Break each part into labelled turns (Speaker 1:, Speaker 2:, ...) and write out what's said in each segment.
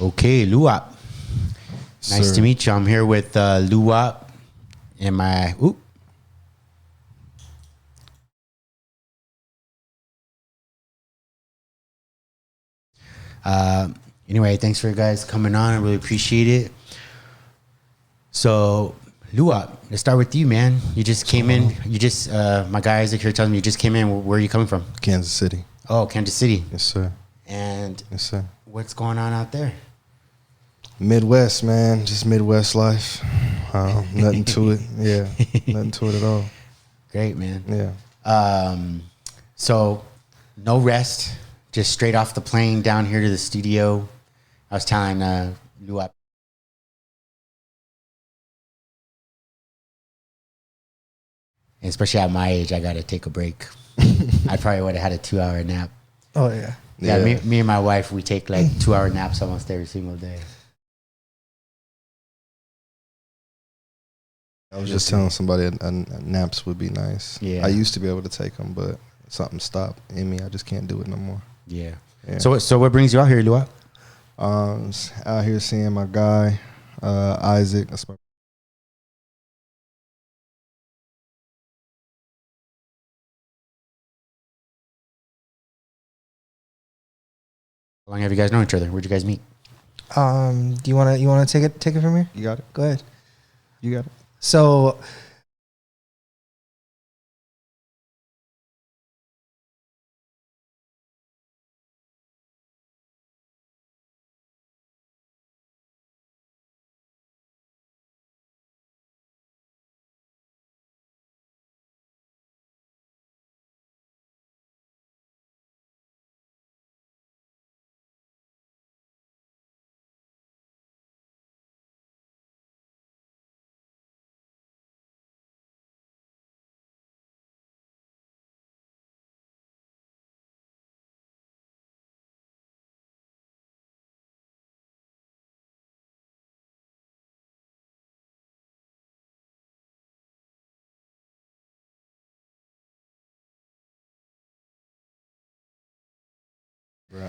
Speaker 1: Okay, Luap. Nice
Speaker 2: Sir.
Speaker 1: to meet you. I'm here with Luap and my. Oop. Anyway, thanks for you guys coming on. I really appreciate it. So, Luap, let's start with you, man. You just came in. You just, my guy Isaac here tells me you just came in. Where are you coming from?
Speaker 2: Kansas City.
Speaker 1: Oh, Kansas City.
Speaker 2: Yes, sir.
Speaker 1: And
Speaker 2: Yes, sir.
Speaker 1: what's going on out there?
Speaker 2: Midwest, man. Just Midwest life. Nothing to it. Yeah. Nothing to it at all.
Speaker 1: Great, man.
Speaker 2: Yeah.
Speaker 1: So, no rest. Just straight off the plane down here to the studio. I was telling Luap. Especially at my age, I got to take a break. I probably would have had a 2-hour nap.
Speaker 3: Oh, yeah.
Speaker 1: Yeah, me and my wife, we take like 2-hour naps almost every single day.
Speaker 2: I was just telling somebody naps would be nice.
Speaker 1: Yeah.
Speaker 2: I used to be able to take them, but something stopped in me. I just can't do it no more.
Speaker 1: Yeah.
Speaker 2: Yeah.
Speaker 1: So what brings you out here, Luap?
Speaker 2: Out here seeing my guy, Isaac. That's my
Speaker 1: How long have you guys known each other? Where'd you guys meet?
Speaker 3: Do you wanna take it from here?
Speaker 2: You got it.
Speaker 3: Go ahead.
Speaker 2: You got it.
Speaker 3: So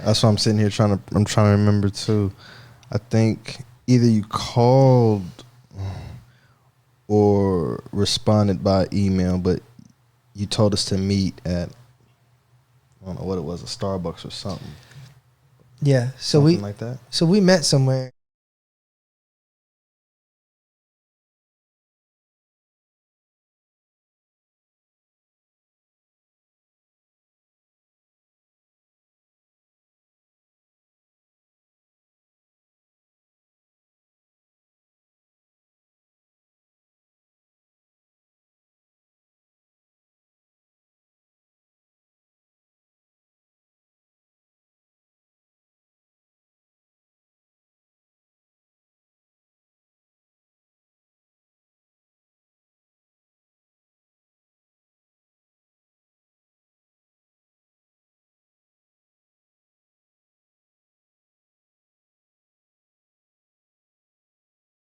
Speaker 2: That's why I'm sitting here I'm trying to remember too. I think either you called or responded by email, but you told us to meet at, I don't know what it was, a Starbucks or something.
Speaker 3: yeah, so
Speaker 2: Something like that.
Speaker 3: we met somewhere.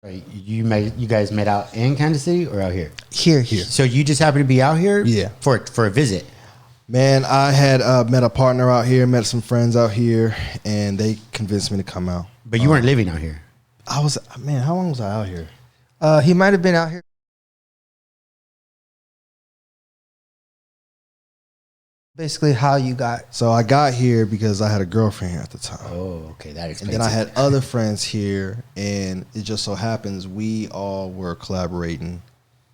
Speaker 1: Right, you guys met out in Kansas City or out here?
Speaker 3: Here.
Speaker 1: So you just happened to be out here?
Speaker 2: Yeah.
Speaker 1: For a visit.
Speaker 2: Man, I had met a partner out here, met some friends out here, and they convinced me to come out.
Speaker 1: But you weren't living out here.
Speaker 2: How long was I out here?
Speaker 3: He might have been out here. Basically, how you got.
Speaker 2: So I got here because I had a girlfriend here at the time.
Speaker 1: Oh, okay, that
Speaker 2: And
Speaker 1: explains
Speaker 2: then I
Speaker 1: it.
Speaker 2: had other friends here, and it just so happens we all were collaborating,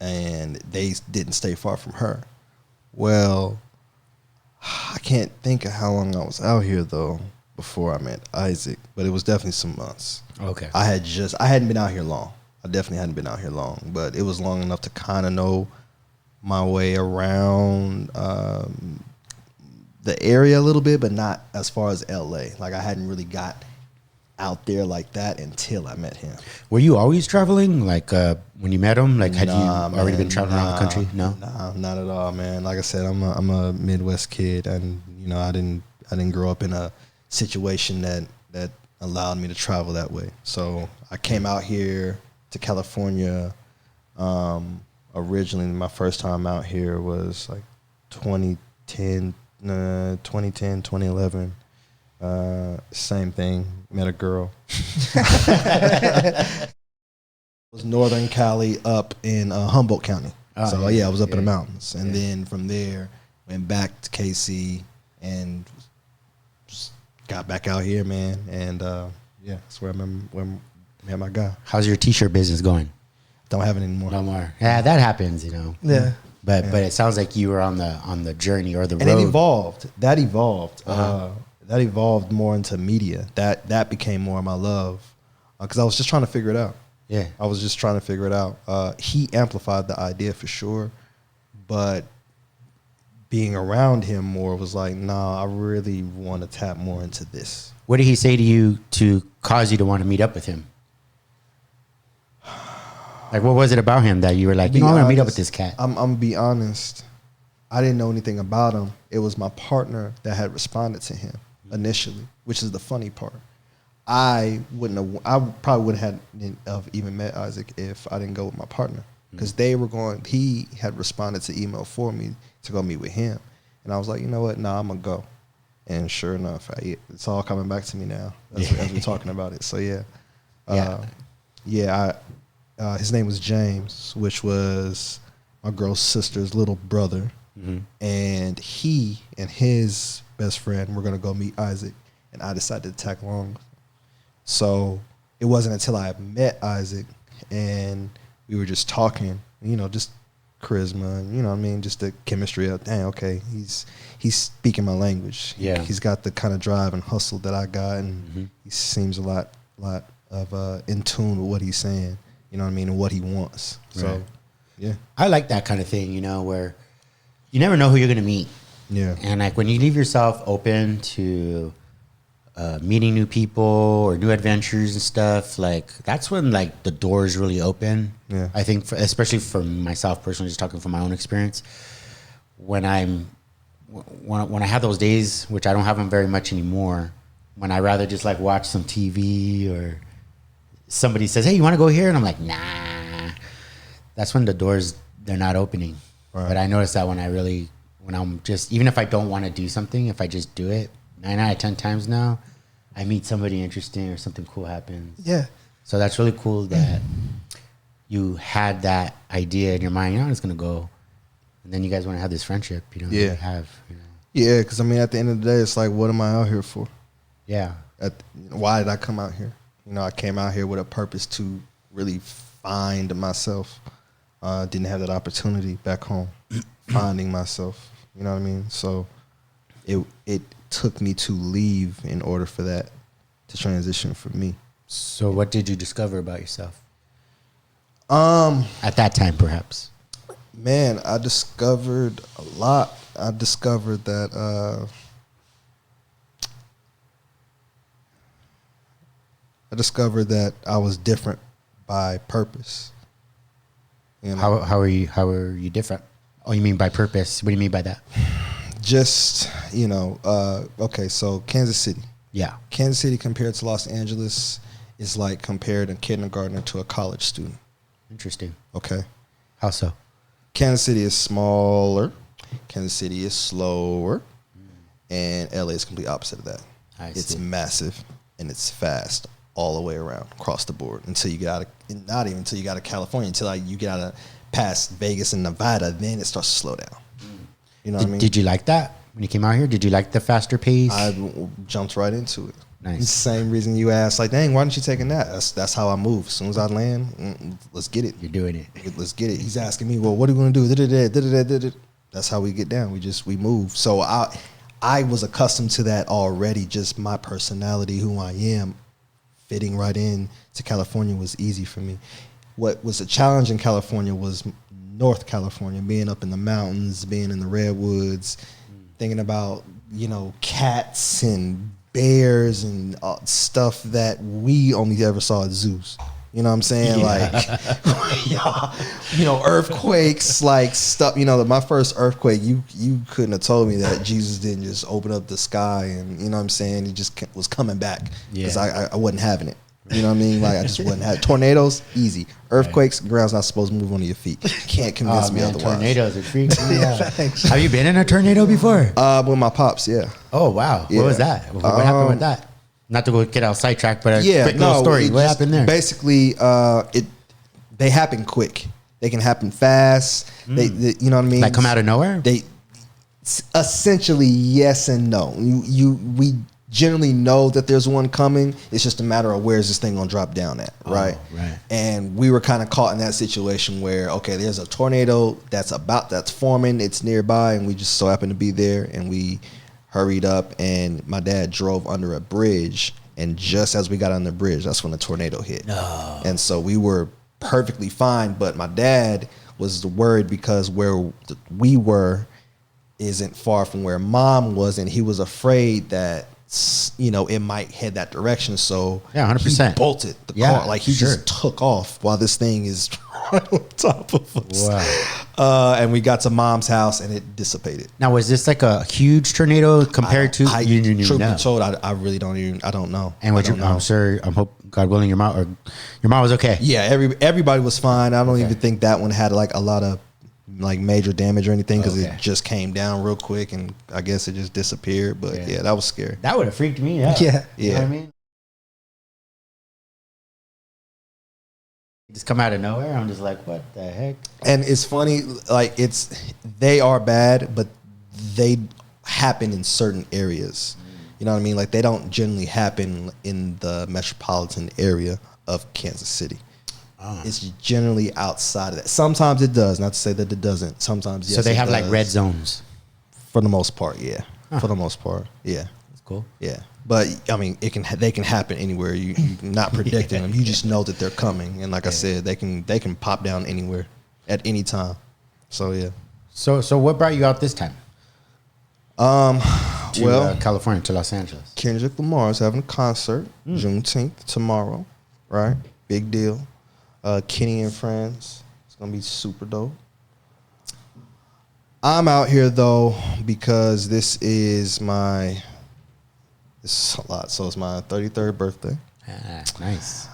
Speaker 2: and they didn't stay far from her. Well, I can't think of how long I was out here, though, before I met Isaac, but it was definitely some months.
Speaker 1: Okay.
Speaker 2: I hadn't been out here long. I definitely hadn't been out here long, but it was long enough to kind of know my way around the area a little bit, but not as far as LA. Like, I hadn't really got out there like that until I met him.
Speaker 1: Were you always traveling? Like when you met him? Like had you already been traveling around the country? No?
Speaker 2: Nah, not at all, man. Like I said, I'm a Midwest kid, and you know, I didn't grow up in a situation that allowed me to travel that way. So I came out here to California. Originally, my first time out here was like 2010, 2011. Same thing. Met a girl. It was Northern Cali up in Humboldt County.
Speaker 1: Oh,
Speaker 2: So
Speaker 1: yeah,
Speaker 2: I was up in
Speaker 1: yeah.
Speaker 2: the mountains, and then from there went back to KC and just got back out here, man. And yeah, that's where I met my guy.
Speaker 1: How's your t-shirt business going?
Speaker 2: Don't have it anymore.
Speaker 1: No more. Yeah, that happens, you know.
Speaker 3: Yeah.
Speaker 1: But it sounds like you were on the journey or the
Speaker 2: And
Speaker 1: road.
Speaker 2: it evolved. That evolved.
Speaker 1: Uh-huh.
Speaker 2: That evolved more into media. That became more of my love because I was just trying to figure it out.
Speaker 1: Yeah.
Speaker 2: I was just trying to figure it out. He amplified the idea for sure, but being around him more was like, nah, I really want to tap more into this.
Speaker 1: What did he say to you to cause you to want to meet up with him? Like, what was it about him that you were like, you know, I want to meet up with this cat?
Speaker 2: I'm gonna be honest. I didn't know anything about him. It was my partner that had responded to him initially, which is the funny part. I probably wouldn't have even met Isaac if I didn't go with my partner, because he had responded to email for me to go meet with him. And I was like, you know what? Nah, I'm gonna go. And sure enough, it's all coming back to me now as we're talking about it. So his name was James, which was my girl's sister's little brother.
Speaker 1: Mm-hmm.
Speaker 2: And he and his best friend were gonna go meet Isaac, and I decided to tag along. So it wasn't until I met Isaac and we were just talking, you know, just charisma, you know what I mean, just the chemistry of, dang, okay, he's speaking my language.
Speaker 1: Yeah.
Speaker 2: He's got the kind of drive and hustle that I got, and he seems a lot of in tune with what he's saying, you know what I mean, and what he wants. So,
Speaker 1: Right.
Speaker 2: yeah.
Speaker 1: I like that kind of thing, you know, where you never know who you're going to meet.
Speaker 2: Yeah.
Speaker 1: And like when you leave yourself open to meeting new people or new adventures and stuff, like that's when like the doors really open.
Speaker 2: Yeah.
Speaker 1: I think, especially for myself personally, just talking from my own experience, when I have those days, which I don't have them very much anymore, when I rather just like watch some TV or somebody says, hey, you want to go here? And I'm like, nah. That's when the doors, they're not opening.
Speaker 2: Right.
Speaker 1: But I notice that when I'm just, even if I don't want to do something, if I just do it, 9 out of 10 times now, I meet somebody interesting or something cool happens.
Speaker 3: Yeah.
Speaker 1: So that's really cool that you had that idea in your mind. You know, I'm just going to go. And then you guys want to have this friendship, you know, that
Speaker 2: Yeah.
Speaker 1: you have. You know.
Speaker 2: Yeah, because I mean, at the end of the day, it's like, what am I out here for?
Speaker 1: Yeah.
Speaker 2: Why did I come out here? You know, I came out here with a purpose to really find myself. Didn't have that opportunity back home, finding myself. You know what I mean? So it took me to leave in order for that to transition for me.
Speaker 1: So what did you discover about yourself?
Speaker 2: Um,
Speaker 1: At that time, perhaps.
Speaker 2: Man, I discovered a lot. I discovered that I was different by purpose. You know?
Speaker 1: How are you different? Oh, you mean by purpose? What do you mean by that?
Speaker 2: Just, you know, okay, so Kansas City.
Speaker 1: Yeah.
Speaker 2: Kansas City compared to Los Angeles is like compared a kindergartner to a college student.
Speaker 1: Interesting.
Speaker 2: Okay.
Speaker 1: How so?
Speaker 2: Kansas City is smaller. Kansas City is slower. And LA is complete opposite of that. It's
Speaker 1: see.
Speaker 2: massive and it's fast all the way around, across the board, until you get out of, not even until you get out of California, until like you get out of past Vegas and Nevada, then it starts to slow down. You know what I mean?
Speaker 1: Did you like that when you came out here? Did you like the faster pace?
Speaker 2: I jumped right into it.
Speaker 1: Nice.
Speaker 2: It's the same reason you asked, like, dang, why didn't you take a nap? That's how I move. As soon as I land, let's get it.
Speaker 1: You're doing it.
Speaker 2: Let's get it. He's asking me, well, what are we going to do? That's how we get down. We move. So I was accustomed to that already. Just my personality, who I am, fitting right in to California was easy for me. What was a challenge in California was North California, being up in the mountains, being in the redwoods, thinking about, you know, cats and bears and stuff that we only ever saw at zoos. You know what I'm saying?
Speaker 1: Yeah.
Speaker 2: Like, you know, earthquakes, like stuff. You know, my first earthquake, you couldn't have told me that Jesus didn't just open up the sky and, you know what I'm saying, he just was coming back because I wasn't having it. You know what I mean? Like, I just wouldn't have tornadoes, easy. Earthquakes, ground's not supposed to move onto your feet. You can't convince me otherwise.
Speaker 1: Tornadoes are freaky.
Speaker 3: Yeah.
Speaker 1: Have you been in a tornado before?
Speaker 2: With my pops, yeah.
Speaker 1: Oh, wow.
Speaker 2: Yeah.
Speaker 1: What was that? What happened with that? Not to go get out sidetracked, but
Speaker 2: Yeah,
Speaker 1: quick little story.
Speaker 2: it
Speaker 1: What
Speaker 2: just-
Speaker 1: happened there?
Speaker 2: Basically, they happen quick. They can happen fast. They, you know what I mean?
Speaker 1: Like come out of nowhere?
Speaker 2: They essentially yes and no. We generally know that there's one coming. It's just a matter of where is this thing gonna drop down at, right?
Speaker 1: Right.
Speaker 2: And we were kind of caught in that situation where there's a tornado that's forming. It's nearby, and we just so happened to be there, and we hurried up, and my dad drove under a bridge, and just as we got on the bridge, that's when the tornado hit.
Speaker 1: No.
Speaker 2: And so we were perfectly fine, but my dad was worried because where we were isn't far from where mom was, and he was afraid that it might head that direction. So
Speaker 1: Yeah, 100%.
Speaker 2: he bolted the car, like he just took off while this thing is right on top of us.
Speaker 1: Wow.
Speaker 2: And we got to mom's house, and it dissipated.
Speaker 1: Now, was this like a huge tornado compared to? You didn't even
Speaker 2: truth
Speaker 1: know.
Speaker 2: be told, I really I don't know.
Speaker 1: And
Speaker 2: I don't know.
Speaker 1: I'm sure, hope God willing, your mom was okay.
Speaker 2: Yeah, everybody was fine. I don't even think that one had like a lot of like major damage or anything because it just came down real quick, and I guess it just disappeared. But yeah, that was scary.
Speaker 1: That would have freaked me out.
Speaker 3: Yeah.
Speaker 1: You know what I mean? Just come out of nowhere. I'm just like, what the heck?
Speaker 2: And it's funny, like they are bad, but they happen in certain areas. You know what I mean? Like they don't generally happen in the metropolitan area of Kansas City. It's generally outside of that. Sometimes it does. Not to say that it doesn't. Sometimes yes.
Speaker 1: So they have
Speaker 2: it
Speaker 1: like
Speaker 2: does.
Speaker 1: red zones.
Speaker 2: For the most part, yeah. For the most part, yeah.
Speaker 1: That's cool.
Speaker 2: Yeah, but I mean, they can happen anywhere. You're not predicting them. You just know that they're coming, and like I said, they can pop down anywhere at any time. So yeah.
Speaker 1: So what brought you out this time? To California, to Los Angeles.
Speaker 2: Kendrick Lamar is having a concert Juneteenth tomorrow, right? Big deal. Kenny and Friends. It's gonna be super dope. I'm out here though because this is a lot. So it's my 33rd birthday.
Speaker 1: Ah, nice.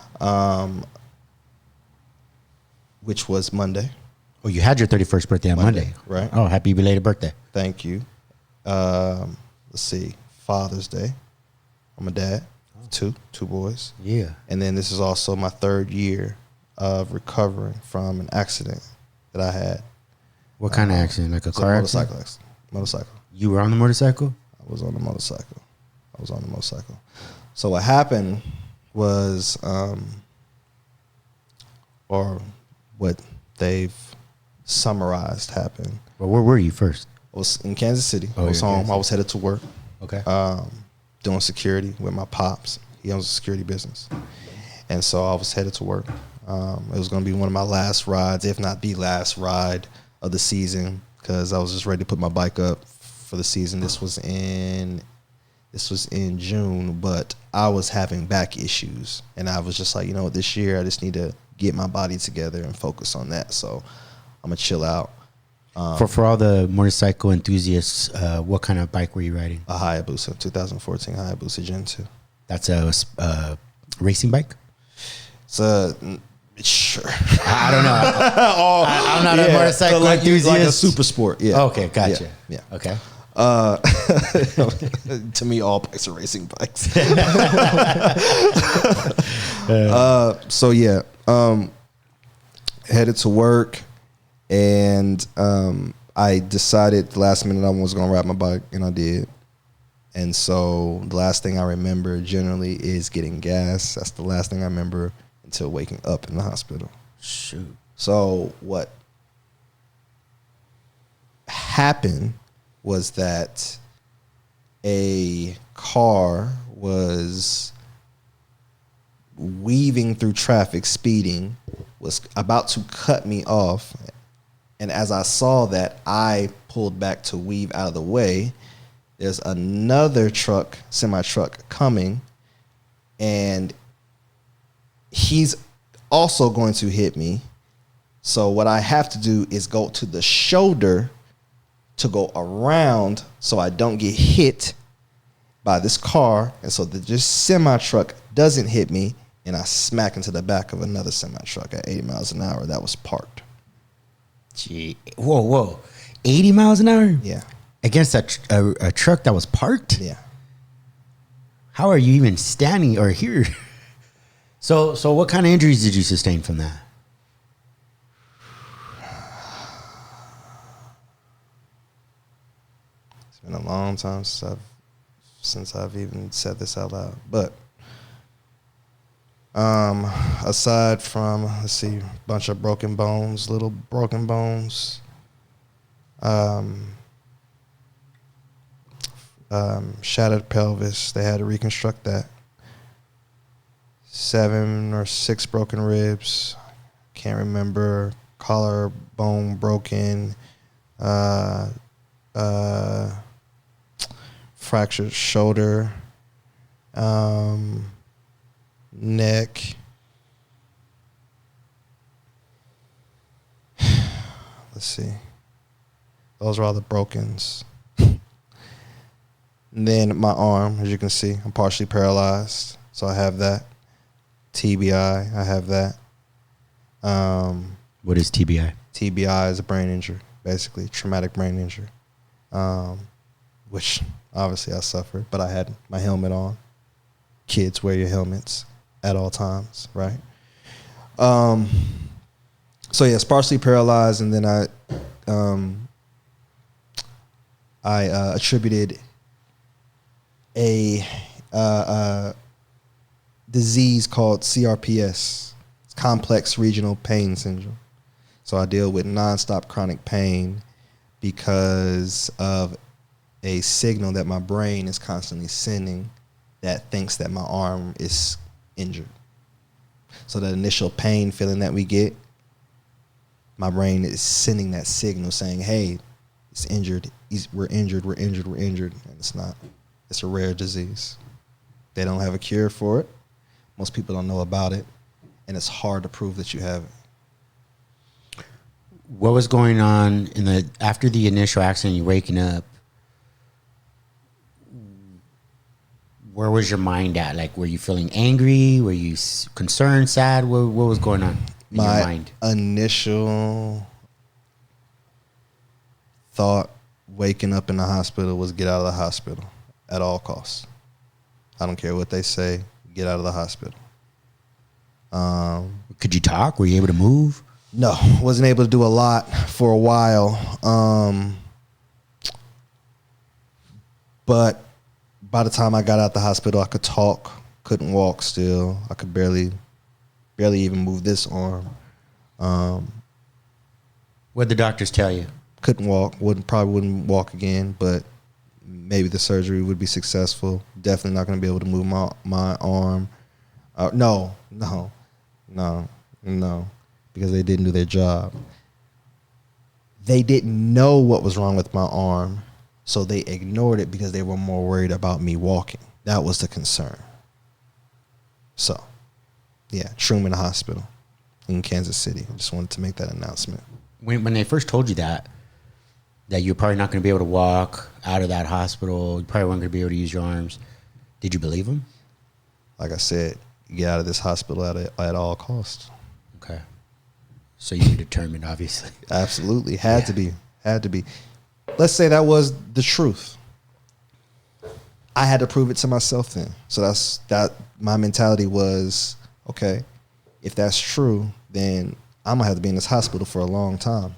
Speaker 2: Which was Monday.
Speaker 1: Oh, you had your 31st birthday on Monday.
Speaker 2: Right.
Speaker 1: Oh, happy belated birthday.
Speaker 2: Thank you. Let's see. Father's Day. I'm a dad. Two boys.
Speaker 1: Yeah.
Speaker 2: And then this is also my 3rd year of recovering from an accident that I had.
Speaker 1: What kind of accident? Like a car accident?
Speaker 2: Motorcycle.
Speaker 1: You were on the motorcycle?
Speaker 2: I was on the motorcycle. So what happened was, or what they've summarized happened.
Speaker 1: Well, where were you first?
Speaker 2: I was in Kansas City.
Speaker 1: Oh,
Speaker 2: I was
Speaker 1: you're in
Speaker 2: home.
Speaker 1: Kansas
Speaker 2: I was headed to work.
Speaker 1: Okay.
Speaker 2: Doing security with my pops. He owns a security business. And so I was headed to work. It was going to be one of my last rides, if not the last ride of the season, because I was just ready to put my bike up for the season. This was in June, but I was having back issues, and I was just like, you know what, this year I just need to get my body together and focus on that. So I'm gonna chill out.
Speaker 1: For all the motorcycle enthusiasts, what kind of bike were you riding?
Speaker 2: A Hayabusa, 2014 Hayabusa Gen 2.
Speaker 1: That's a racing bike?
Speaker 2: Sure.
Speaker 1: I don't know. I'm not a motorcycle enthusiast.
Speaker 2: Like a super sport. Yeah.
Speaker 1: Okay, gotcha.
Speaker 2: Yeah.
Speaker 1: Okay.
Speaker 2: To me, all bikes are racing bikes. So yeah, headed to work, and I decided the last minute I was gonna ride my bike, and I did. And so the last thing I remember generally is getting gas. That's the last thing I remember until waking up in the hospital.
Speaker 1: Shoot.
Speaker 2: So what happened was that a car was weaving through traffic, speeding, was about to cut me off. And as I saw that, I pulled back to weave out of the way. There's another truck, semi-truck coming, and he's also going to hit me. So what I have to do is go to the shoulder to go around so I don't get hit by this car, and so that this semi-truck doesn't hit me, and I smack into the back of another semi-truck at 80 miles an hour that was parked.
Speaker 1: Gee. Whoa. 80 miles an hour?
Speaker 2: Yeah.
Speaker 1: Against a truck that was parked?
Speaker 2: Yeah.
Speaker 1: How are you even standing or here? So what kind of injuries did you sustain from that?
Speaker 2: It's been a long time since I've even said this out loud. But aside from, let's see, a bunch of broken bones, little broken bones, shattered pelvis, they had to reconstruct that. 7 or 6 broken ribs, can't remember, collarbone broken, fractured shoulder, neck. Let's see. Those are all the brokens. And then my arm, as you can see, I'm partially paralyzed, so I have that. TBI, I have that.
Speaker 1: What is TBI?
Speaker 2: TBI is a brain injury, basically traumatic brain injury, which obviously I suffered, but I had my helmet on. Kids, wear your helmets at all times, right? So yes, partially paralyzed, and then I attributed a disease called CRPS, it's complex regional pain syndrome. So I deal with nonstop chronic pain because of a signal that my brain is constantly sending that thinks that my arm is injured. So the initial pain feeling that we get, my brain is sending that signal saying, hey, it's injured, we're injured, and it's not. It's a rare disease. They don't have a cure for it. Most people don't know about it, and it's hard to prove that you have it.
Speaker 1: What was going on after the initial accident? You waking up. Where was your mind at? Like, were you feeling angry? Were you concerned, sad? What was going on in your mind?
Speaker 2: My initial thought waking up in the hospital was get out of the hospital at all costs. I don't care what they say. Get out of the hospital.
Speaker 1: Could you talk? Were you able to move?
Speaker 2: No, wasn't able to do a lot for a while. But by the time I got out the hospital, I could talk, couldn't walk still. I could barely even move this arm.
Speaker 1: What did the doctors tell you?
Speaker 2: Couldn't walk, probably wouldn't walk again, but maybe the surgery would be successful. Definitely not going to be able to move my arm. No, because they didn't do their job. They didn't know what was wrong with my arm, so they ignored it because they were more worried about me walking. That was the concern. So, yeah, Truman Hospital in Kansas City. I just wanted to make that announcement.
Speaker 1: When they first told you that you're probably not going to be able to walk out of that hospital, you probably weren't going to be able to use your arms, did you believe them?
Speaker 2: Like I said, get out of this hospital at all costs.
Speaker 1: Okay. So you were determined, obviously.
Speaker 2: Absolutely. Had to be. Let's say that was the truth. I had to prove it to myself then. So my mentality was, okay, if that's true, then I'm going to have to be in this hospital for a long time.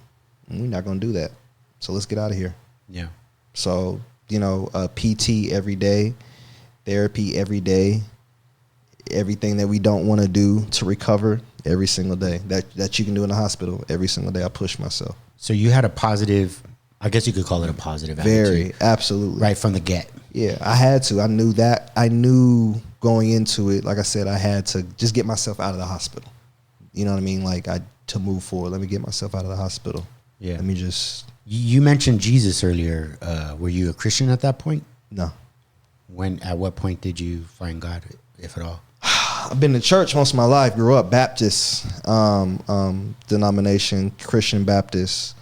Speaker 2: And we're not going to do that. So let's get out of here.
Speaker 1: Yeah.
Speaker 2: So, PT every day, therapy every day, everything that we don't want to do to recover every single day that you can do in the hospital every single day. I push myself.
Speaker 1: So you had a positive, I guess you could call it a positive
Speaker 2: Very,
Speaker 1: attitude.
Speaker 2: absolutely.
Speaker 1: Right from the get.
Speaker 2: Yeah, I had to. I knew that. I knew going into it, like I said, I had to just get myself out of the hospital. You know what I mean? Like, to move forward, let me get myself out of the hospital.
Speaker 1: Yeah.
Speaker 2: Let me just...
Speaker 1: You mentioned Jesus earlier. Were you a Christian at that point?
Speaker 2: No.
Speaker 1: At what point did you find God, if at all?
Speaker 2: I've been to church most of my life. Grew up Baptist denomination, Christian Baptist.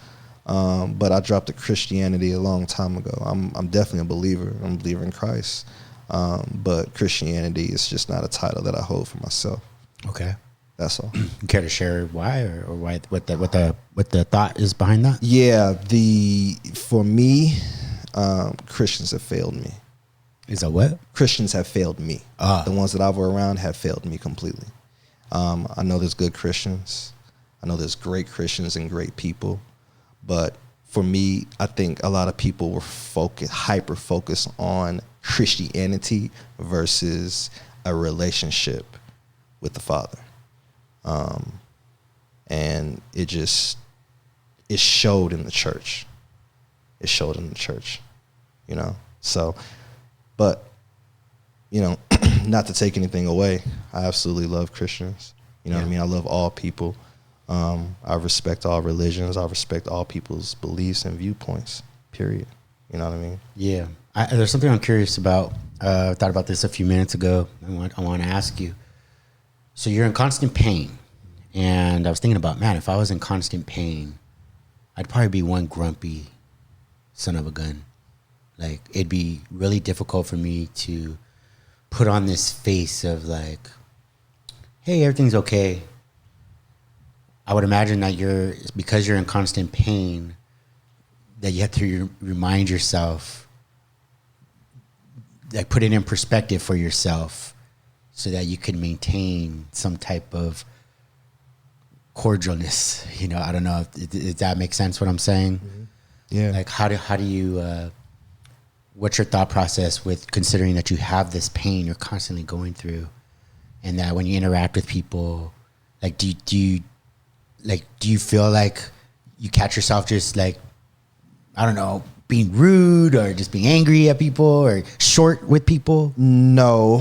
Speaker 2: But I dropped to Christianity a long time ago. I'm definitely a believer. I'm a believer in Christ. But Christianity is just not a title that I hold for myself.
Speaker 1: Okay.
Speaker 2: That's all.
Speaker 1: You care to share why or why what the thought is behind that?
Speaker 2: Yeah, for me, Christians have failed me.
Speaker 1: Is that what?
Speaker 2: Christians have failed me. The ones that I've were around have failed me completely. I know there's good Christians. I know there's great Christians and great people. But for me, I think a lot of people were hyper focused on Christianity versus a relationship with the Father. And it showed in the church. It showed in the church, you know? So, but, you know, not to take anything away, I absolutely love Christians. You know what I mean? I love all people. I respect all religions. I respect all people's beliefs and viewpoints, period. You know what I mean?
Speaker 1: Yeah. There's something I'm curious about. I thought about this a few minutes ago. I want to ask you. So you're in constant pain. And I was thinking about, man, if I was in constant pain, I'd probably be one grumpy son of a gun. Like, it'd be really difficult for me to put on this face of like, hey, everything's okay. I would imagine that because you're in constant pain, that you have to remind yourself, like put it in perspective for yourself so that you can maintain some type of cordialness. You know, I don't know if that makes sense what I'm saying.
Speaker 2: Mm-hmm. Yeah.
Speaker 1: Like how do you, what's your thought process with considering that you have this pain you're constantly going through, and that when you interact with people, like do you feel like you catch yourself just like, I don't know, being rude or just being angry at people or short with people?
Speaker 2: No.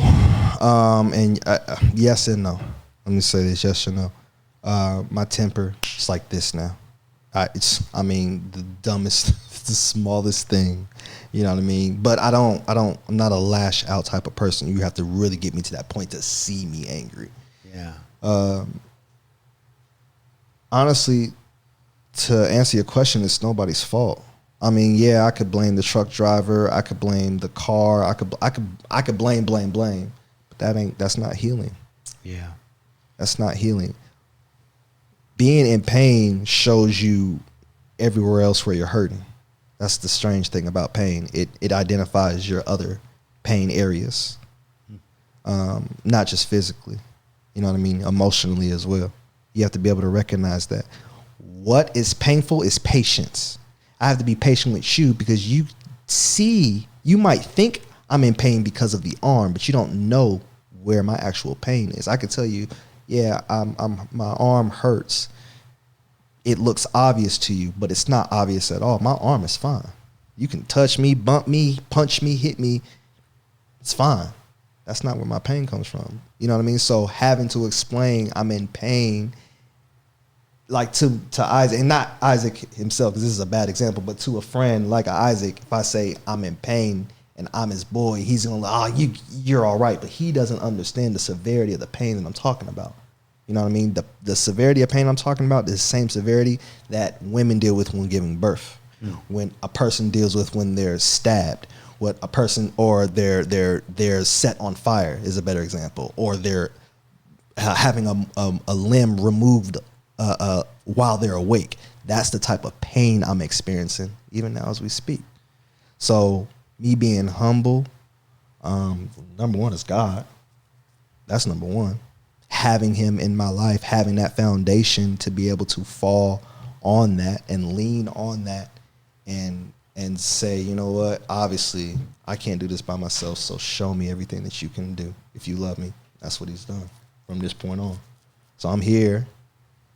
Speaker 2: And yes and no. Let me say this, yes or no. My temper is like this now. The dumbest, the smallest thing, you know what I mean? But I'm not a lash out type of person. You have to really get me to that point to see me angry.
Speaker 1: Yeah.
Speaker 2: Honestly, to answer your question, it's nobody's fault. I mean, yeah, I could blame the truck driver. I could blame the car. I could blame. But that's not healing.
Speaker 1: Yeah.
Speaker 2: That's not healing. Being in pain shows you everywhere else where you're hurting. That's the strange thing about pain. It identifies your other pain areas, not just physically. You know what I mean? Emotionally as well. You have to be able to recognize that. What is painful is patience. I have to be patient with you because you might think I'm in pain because of the arm, but you don't know where my actual pain is. I could tell you, yeah, my arm hurts. It looks obvious to you, but it's not obvious at all. My arm is fine. You can touch me, bump me, punch me, hit me. It's fine. That's not where my pain comes from. You know what I mean? So having to explain I'm in pain, like to Isaac, and not Isaac himself, because this is a bad example, but to a friend like Isaac, if I say I'm in pain and I'm his boy, he's gonna, you're all right, but he doesn't understand the severity of the pain that I'm talking about. You know what I mean? The severity of pain I'm talking about is the same severity that women deal with when giving birth, when a person deals with when they're stabbed, what a person, or they're set on fire is a better example, or they're having a limb removed while they're awake. That's the type of pain I'm experiencing even now as we speak. So me being humble, number one is God. That's number one. Having him in my life, having that foundation to be able to fall on that and lean on that and say, you know what, obviously I can't do this by myself, so show me everything that you can do if you love me. That's what he's done from this point on. So I'm here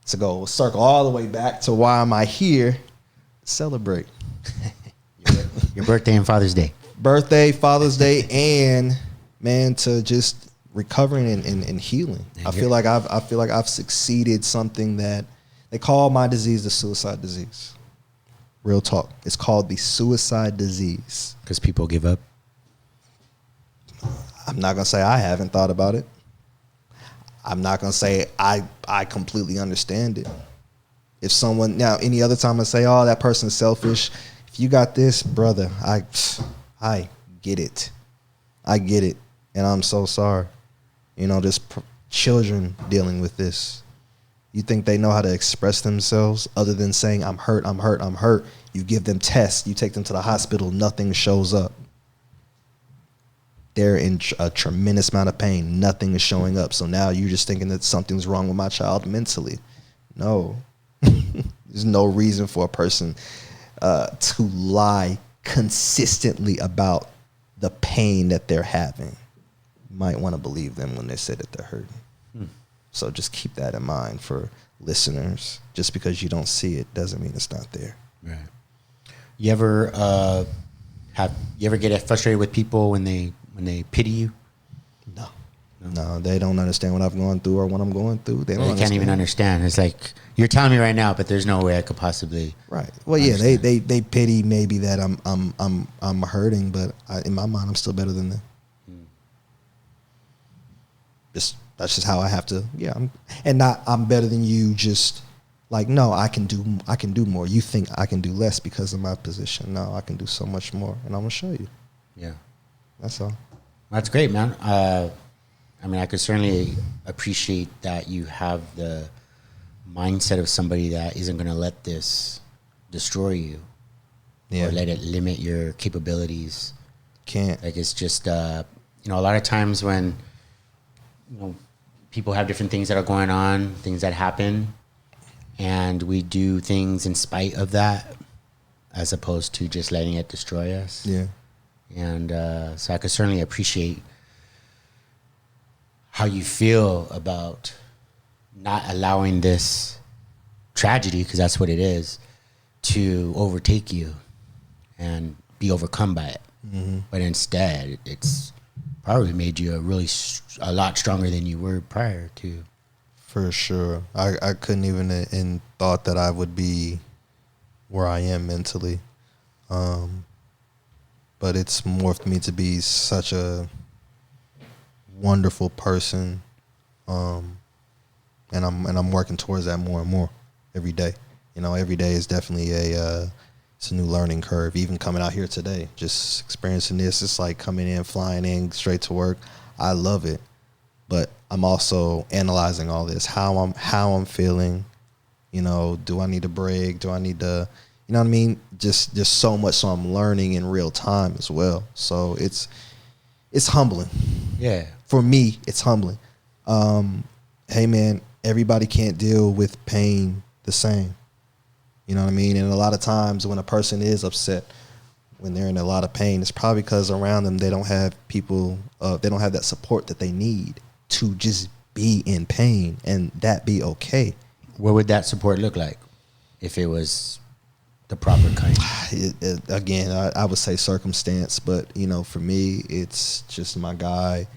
Speaker 2: to go circle all the way back to why am I here? Celebrate.
Speaker 1: Your birthday and Father's Day.
Speaker 2: Birthday, Father's Day, and man, to just recovering and healing. I feel like I've succeeded something that they call my disease the suicide disease. Real talk. It's called the suicide disease.
Speaker 1: Because people give up.
Speaker 2: I'm not gonna say I haven't thought about it. I'm not gonna say I completely understand it. If someone now any other time I say, oh, that person's selfish. If you got this, brother, I get it. I get it, and I'm so sorry. You know, there's children dealing with this. You think they know how to express themselves other than saying, I'm hurt, I'm hurt, I'm hurt. You give them tests. You take them to the hospital. Nothing shows up. they're in a tremendous amount of pain. Nothing is showing up. So now you're just thinking that something's wrong with my child mentally. No, there's no reason for a person to lie consistently about the pain that they're having. You might want to believe them when they say that they're hurting. So just keep that in mind for listeners. Just because you don't see it doesn't mean it's not there.
Speaker 1: Right. You ever get frustrated with people when they pity you?
Speaker 2: No, they don't understand what I've gone through or what I'm going through. They
Speaker 1: can't even understand. It's like you're telling me right now, but there's no way I could possibly.
Speaker 2: Right. Well, yeah, they pity maybe that I'm hurting, but in my mind, I'm still better than them. That's just how I have to. Yeah, I'm better than you. Just like, no, I can do more. You think I can do less because of my position? No, I can do so much more, and I'm gonna show you.
Speaker 1: Yeah,
Speaker 2: that's all.
Speaker 1: That's great, man. I mean, I could certainly appreciate that you have the mindset of somebody that isn't going to let this destroy you, or let it limit your capabilities.
Speaker 2: Can't.
Speaker 1: Like, it's just, a lot of times when, people have different things that are going on, things that happen, and we do things in spite of that, as opposed to just letting it destroy us.
Speaker 2: Yeah.
Speaker 1: And so I could certainly appreciate how you feel about not allowing this tragedy, because that's what it is, to overtake you and be overcome by it. Mm-hmm. But instead, it's probably made you a lot stronger than you were prior to.
Speaker 2: For sure. I couldn't even in thought that I would be where I am mentally. But it's morphed me to be such a wonderful person, and I'm working towards that more and more every day. Every day is definitely it's a new learning curve. Even coming out here today, just experiencing this, it's like coming in, flying in straight to work. I love it, but I'm also analyzing all this, how I'm feeling. Do I need a break? Do I need to? You know what I mean? Just so much. So I'm learning in real time as well. So it's humbling.
Speaker 1: Yeah.
Speaker 2: For me, it's humbling. Hey man, everybody can't deal with pain the same. You know what I mean? And a lot of times when a person is upset, when they're in a lot of pain, it's probably because around them they don't have people, they don't have that support that they need to just be in pain and that be okay.
Speaker 1: What would that support look like if it was the proper kind?
Speaker 2: Again, I would say circumstance, but for me, it's just my guy,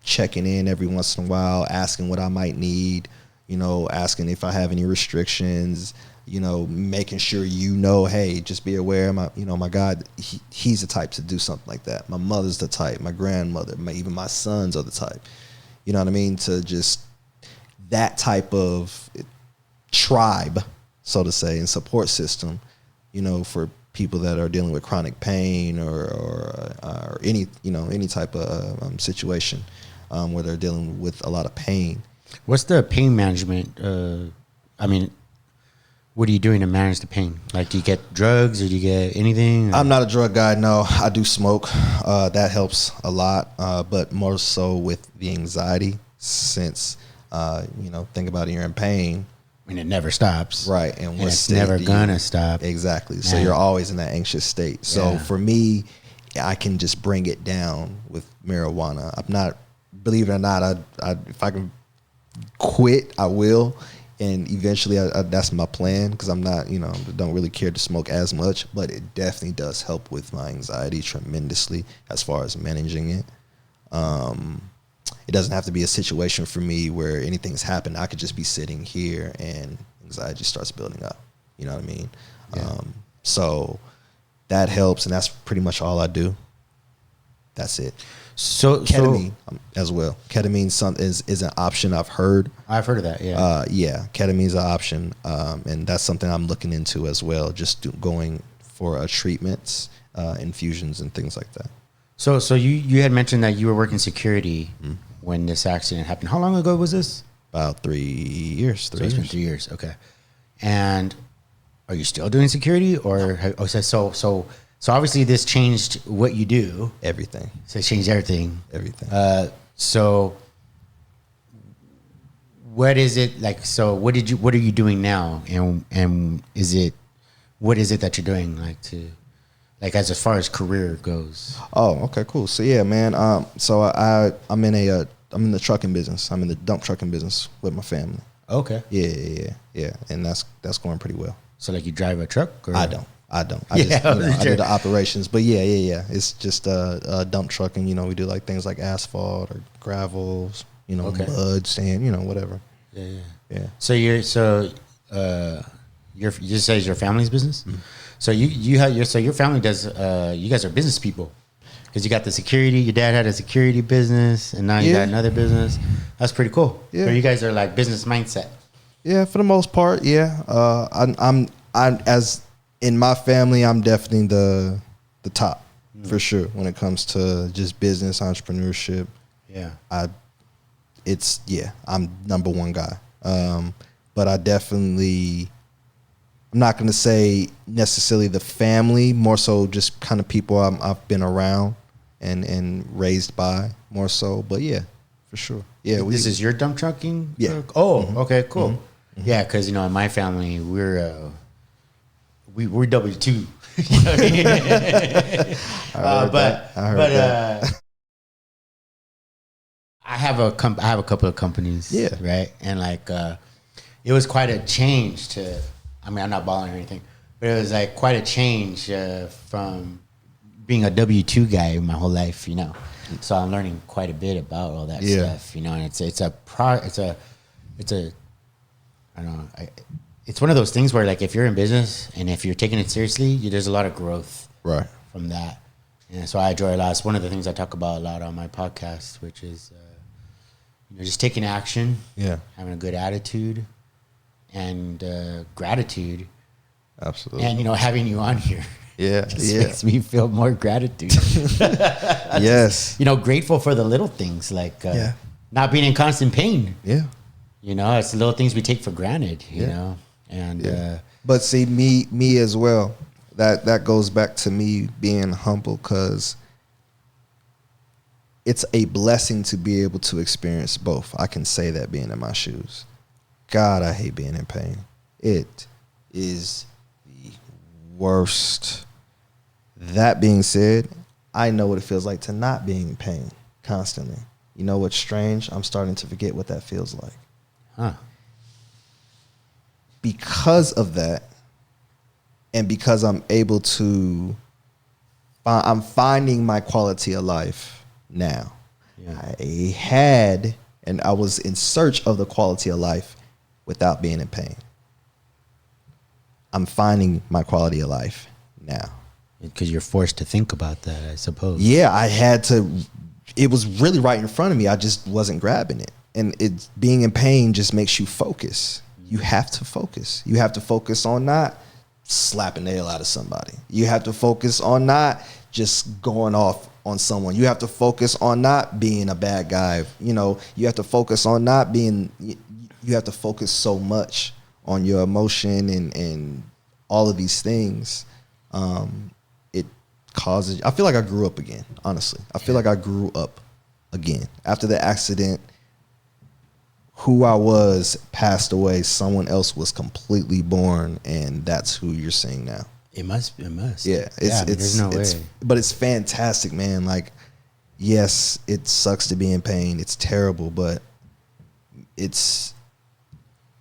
Speaker 2: checking in every once in a while, asking what I might need, asking if I have any restrictions, making sure hey, just be aware. My God, he's the type to do something like that. My mother's the type, my grandmother, even my sons are the type. You know what I mean? To just that type of tribe, so to say, and support system, for people that are dealing with chronic pain or any type of situation where they're dealing with a lot of pain.
Speaker 1: What's the pain management? What are you doing to manage the pain? Like, do you get drugs or do you get anything? Or?
Speaker 2: I'm not a drug guy. No, I do smoke. That helps a lot, but more so with the anxiety, since think about it, you're in pain.
Speaker 1: I mean, it never stops.
Speaker 2: Right.
Speaker 1: And it's never gonna stop.
Speaker 2: Exactly. Man. So you're always in that anxious state. So for me, I can just bring it down with marijuana. I'm not, believe it or not, if I can quit, I will. And eventually that's my plan, because I'm not, don't really care to smoke as much, but it definitely does help with my anxiety tremendously as far as managing it. It doesn't have to be a situation for me where anything's happened. I could just be sitting here and anxiety starts building up. You know what I mean? Yeah. So that helps, and that's pretty much all I do. That's it.
Speaker 1: So
Speaker 2: ketamine as well. Ketamine is an option I've heard.
Speaker 1: I've heard of that. Yeah.
Speaker 2: Ketamine's an option, and that's something I'm looking into as well. Just going for treatments, infusions, and things like that.
Speaker 1: So you had mentioned that you were working security when this accident happened. How long ago was this?
Speaker 2: About 3 years.
Speaker 1: It's been 3 years. Okay. And are you still doing security, or so So obviously this changed what you do.
Speaker 2: Everything.
Speaker 1: So it changed everything.
Speaker 2: Everything.
Speaker 1: So what is it like? So what are you doing now? And what is it that you're doing like as far as career goes?
Speaker 2: Oh, okay, cool. So yeah, man. So I'm in the trucking business. I'm in the dump trucking business with my family.
Speaker 1: Okay.
Speaker 2: Yeah. And that's going pretty well.
Speaker 1: So like you drive a truck? Or?
Speaker 2: I don't. I
Speaker 1: Yeah,
Speaker 2: I do the operations, but yeah. It's just dump trucking. We do like things like asphalt or gravels,
Speaker 1: Okay.
Speaker 2: mud, sand, whatever.
Speaker 1: Yeah. So you just say it's your family's business. Mm-hmm. So your family does. You guys are business people because you got the security. Your dad had a security business, and now you got another business. That's pretty cool.
Speaker 2: Yeah.
Speaker 1: So you guys are like business mindset.
Speaker 2: Yeah, for the most part, yeah. I'm as in my family, I'm definitely the top for sure when it comes to just business entrepreneurship.
Speaker 1: Yeah,
Speaker 2: I'm number one guy. But I definitely, I'm not gonna say necessarily the family, more so just kind of people I've been around and raised by more so. But yeah, for sure. Yeah,
Speaker 1: this is your dump trucking.
Speaker 2: Yeah.
Speaker 1: Oh, okay, cool. Mm-hmm. Yeah, because in my family we're W-2. I have a couple of companies.
Speaker 2: Yeah.
Speaker 1: Right. And it was quite a change to. I mean, I'm not balling or anything, but it was like quite a change from being a W-2 guy my whole life. So I'm learning quite a bit about all that stuff. And I don't know. It's one of those things where if you're in business and if you're taking it seriously, there's a lot of growth from that. And so I enjoy a lot. It's one of the things I talk about a lot on my podcast, which is just taking action, having a good attitude, and gratitude.
Speaker 2: Absolutely.
Speaker 1: And having you on here, makes me feel more gratitude.
Speaker 2: Yes.
Speaker 1: Grateful for the little things not being in constant pain.
Speaker 2: Yeah.
Speaker 1: It's the little things we take for granted. You know. And
Speaker 2: but see, me as well. That goes back to me being humble, because it's a blessing to be able to experience both. I can say that being in my shoes. God, I hate being in pain. It is the worst. That being said, I know what it feels like to not be in pain constantly. You know what's strange? I'm starting to forget what that feels like.
Speaker 1: Huh.
Speaker 2: Because of that, and because I'm able to, I'm finding my quality of life now.
Speaker 1: Yeah.
Speaker 2: I was in search of the quality of life without being in pain. I'm finding my quality of life now.
Speaker 1: Because you're forced to think about that, I suppose.
Speaker 2: Yeah, I had to. It was really right in front of me. I just wasn't grabbing it. And being in pain just makes you focus. You have to focus. You have to focus on not slapping the hell out of somebody. You have to focus on not just going off on someone. You have to focus on not being a bad guy. You have to focus on not being, you have to focus so much on your emotion and all of these things. It causes, I feel like I grew up again, honestly. I feel like I grew up again. After the accident, who I was passed away, someone else was completely born, and that's who you're seeing now.
Speaker 1: It must.
Speaker 2: Yeah,
Speaker 1: there's no way.
Speaker 2: But it's fantastic, man. Yes, it sucks to be in pain. It's terrible, but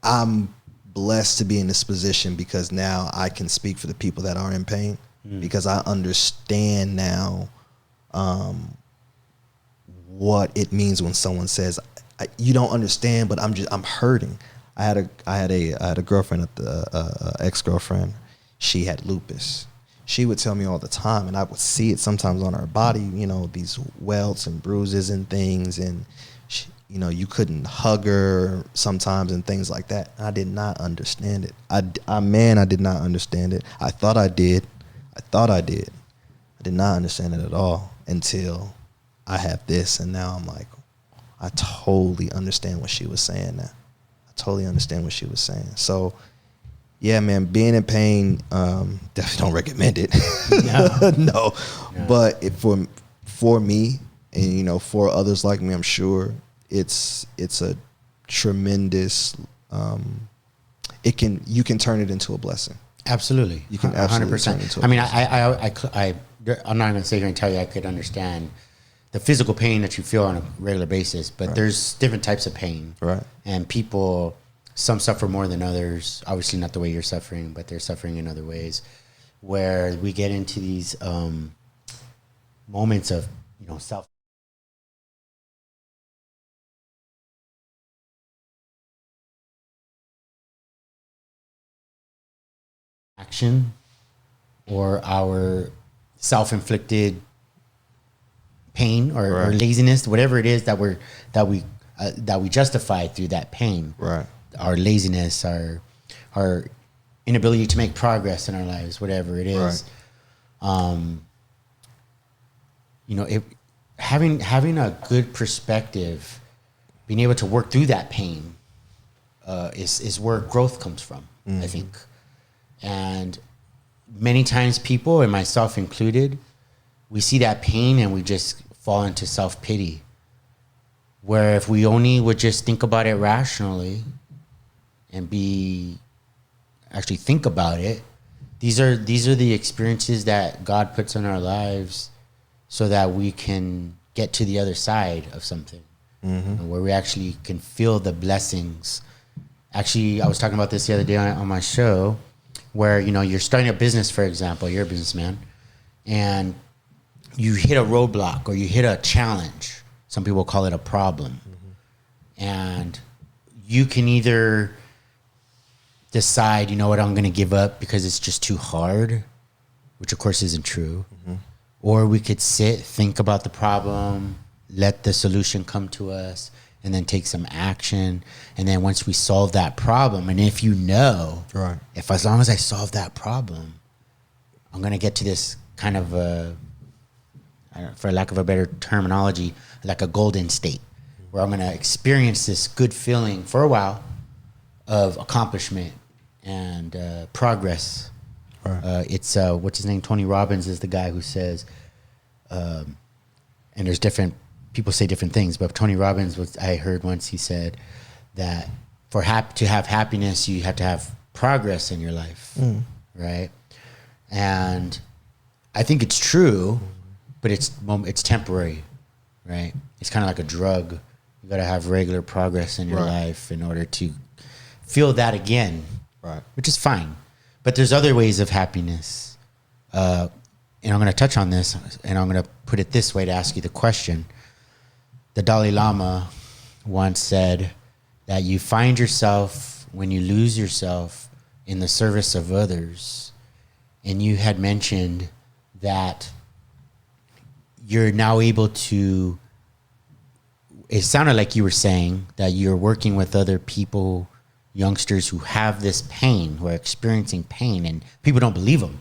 Speaker 2: I'm blessed to be in this position because now I can speak for the people that are in pain, because I understand now what it means when someone says, you don't understand, but I'm hurting. I had a girlfriend, ex-girlfriend. She had lupus. She would tell me all the time, and I would see it sometimes on her body, these welts and bruises and things, and she, you couldn't hug her sometimes and things like that. I did not understand it. I did not understand it. I thought I did. I did not understand it at all until I have this, and now I'm like, I totally understand what she was saying now. I totally understand what she was saying. So Yeah, man, being in pain, definitely don't recommend it.
Speaker 1: No.
Speaker 2: No. But for me, and you know, for others like me, I'm sure it's a tremendous. You can turn it into a blessing.
Speaker 1: Absolutely,
Speaker 2: You can absolutely
Speaker 1: 100%.
Speaker 2: turn it into a
Speaker 1: I mean,
Speaker 2: blessing.
Speaker 1: I'm not going to sit here and tell you I could understand the physical pain that you feel on a regular basis, but there's different types of pain,
Speaker 2: Right.
Speaker 1: And people, some suffer more than others. Obviously, not the way you're suffering, but they're suffering in other ways. Where we get into these moments of, you know, self. Action, or our self-inflicted pain, or laziness, whatever it is that we justify through that pain.
Speaker 2: Right.
Speaker 1: Our laziness, our inability to make progress in our lives, whatever it is. You know, having a good perspective, being able to work through that pain, is where growth comes from. I think. And many times people, and myself included, we see that pain and we just fall into self-pity. Where if we only would just think about it rationally and actually think about it, these are the experiences that God puts in our lives so that we can get to the other side of something, where we actually can feel the blessings. Actually, I was talking about this the other day on my show, where, you know, you're starting a business, for example, you're a businessman, and you hit a roadblock or you hit a challenge. Some people call it a problem. And you can either decide, you know what, I'm going to give up because it's just too hard, which of course isn't true. Or we could think about the problem, let the solution come to us, and then take some action. And then once we solve that problem, and if you know, if as long as I solve that problem, I'm going to get to this kind of for lack of a better terminology, like a golden state, where I'm going to experience this good feeling for a while of accomplishment and progress. It's what's his name? Tony Robbins is the guy who says, and there's different people say different things, but Tony Robbins I heard once, he said that to have happiness, you have to have progress in your life, right? And I think it's true, but it's temporary, right? It's kind of like a drug. You got to have regular progress in your life in order to feel that again, which is fine. But there's other ways of happiness, and I'm going to touch on this, and I'm going to put it this way to ask you the question. The Dalai Lama once said that you find yourself when you lose yourself in the service of others. And you had mentioned that you're now able to, it sounded like you were saying that you're working with other people, youngsters who have this pain, who are experiencing pain, and people don't believe them.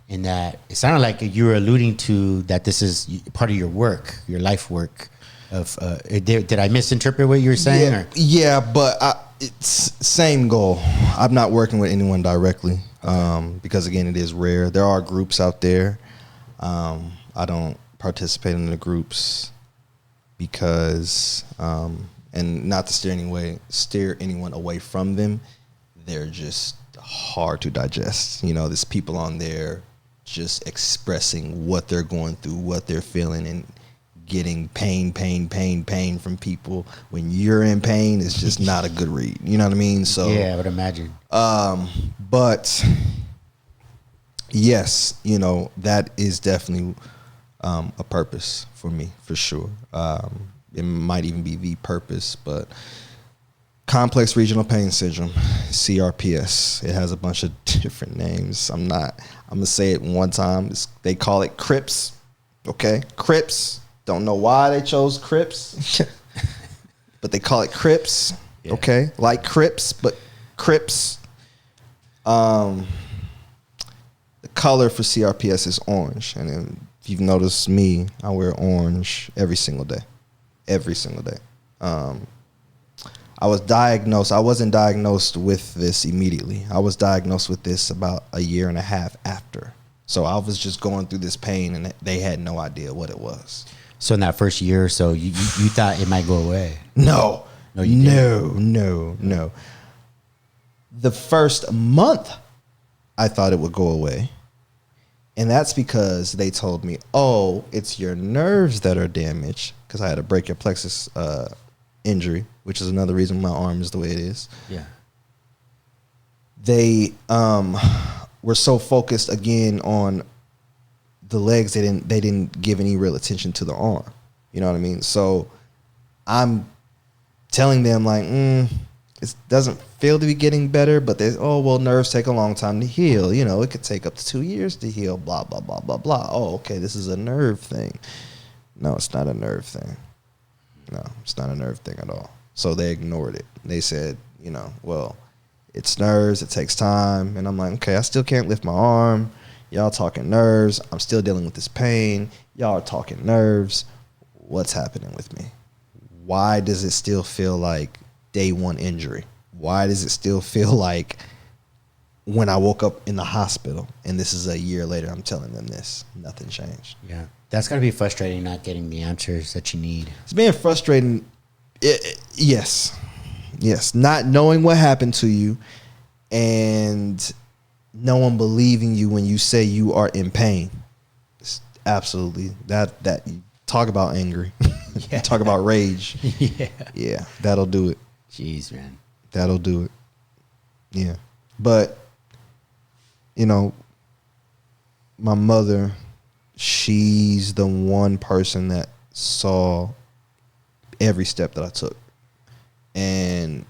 Speaker 1: And that it sounded like you were alluding to that this is part of your work, your life work. Did I misinterpret what you were saying?
Speaker 2: Yeah, but it's same goal. I'm not working with anyone directly, because again, it is rare. There are groups out there. I don't participate in the groups because, and not to steer anyone away from them. They're just hard to digest. You know, there's people on there just expressing what they're going through, what they're feeling, and getting pain from people when you're in pain is just not a good read. You know what I mean? So
Speaker 1: yeah, I would imagine.
Speaker 2: But yes, you know, that is definitely a purpose for me, for sure. It might even be the purpose, but complex regional pain syndrome, CRPS. It has a bunch of different names. I'm gonna say it one time. They call it CRIPS. Okay, CRIPS. Don't know why they chose Crips, but they call it Crips. Yeah. Okay, like Crips, but Crips. The color for CRPS is orange, and if you've noticed me, I wear orange every single day. I was diagnosed. I wasn't diagnosed with this immediately. I was diagnosed with this about a year and a half after. So I was just going through this pain, and they had no idea what it was.
Speaker 1: So in that first year or so, you thought it might go away?
Speaker 2: No.
Speaker 1: No, you didn't.
Speaker 2: No. The first month, I thought it would go away. And that's because they told me, oh, it's your nerves that are damaged, because I had a brachial plexus injury, which is another reason my arm is the way it is.
Speaker 1: Yeah.
Speaker 2: They were so focused again on the legs, they didn't give any real attention to the arm. You know what I mean? So I'm telling them like, it doesn't feel to be getting better, but nerves take a long time to heal. You know, it could take up to 2 years to heal, blah, blah, blah, blah, blah. Oh, okay, this is a nerve thing. No, it's not a nerve thing. No, it's not a nerve thing at all. So they ignored it. They said, you know, well, it's nerves, it takes time. And I'm like, okay, I still can't lift my arm. Y'all talking nerves. I'm still dealing with this pain. Y'all are talking nerves. What's happening with me? Why does it still feel like day one injury? Why does it still feel like when I woke up in the hospital, and this is a year later, I'm telling them this? Nothing changed.
Speaker 1: Yeah. That's got to be frustrating, not getting the answers that you need.
Speaker 2: It's being frustrating. Yes. Not knowing what happened to you, and no one believing you when you say you are in pain. It's absolutely that you talk about angry.
Speaker 1: Yeah.
Speaker 2: Talk about rage. Yeah, that'll do it.
Speaker 1: Jeez, man.
Speaker 2: That'll do it. Yeah. But, you know, my mother, she's the one person that saw every step that I took. And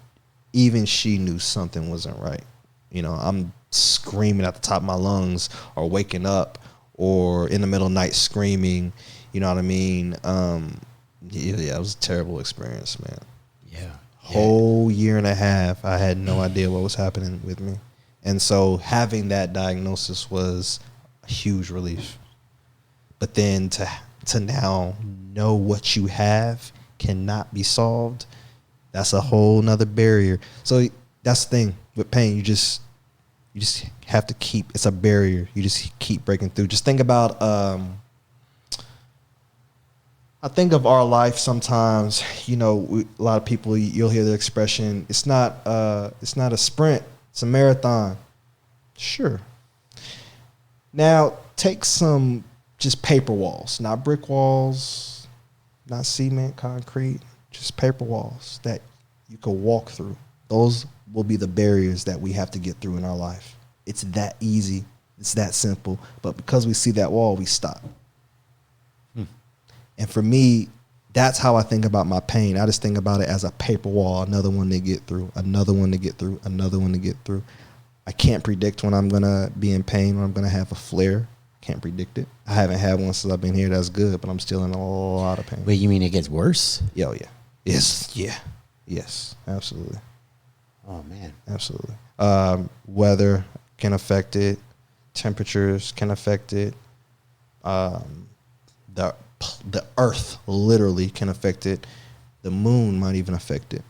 Speaker 2: even she knew something wasn't right. You know, I'm screaming at the top of my lungs, or waking up, or in the middle of the night screaming. You know what I mean? Yeah, it was a terrible experience, man.
Speaker 1: Yeah.
Speaker 2: Whole year and a half, I had no idea what was happening with me. And so having that diagnosis was a huge relief. But then to now know what you have cannot be solved, that's a whole nother barrier. So that's the thing with pain. You just have to keep, it's a barrier. You just keep breaking through. Just think about, I think of our life sometimes, you know, a lot of people, you'll hear the expression, it's not a sprint, it's a marathon. Sure. Now, take some just paper walls, not brick walls, not cement, concrete, just paper walls that you can walk through. Those will be the barriers that we have to get through in our life. It's that easy. It's that simple. But because we see that wall, we stop. And for me, that's how I think about my pain. I just think about it as a paper wall, another one to get through, another one to get through, another one to get through. I can't predict when I'm going to be in pain, when I'm going to have a flare. Can't predict it. I haven't had one since I've been here. That's good, but I'm still in a lot of pain.
Speaker 1: Wait, you mean it gets worse?
Speaker 2: Yeah, yeah. Yes, absolutely.
Speaker 1: Oh, man.
Speaker 2: Absolutely. Weather can affect it. Temperatures can affect it. The earth literally can affect it. The moon might even affect it.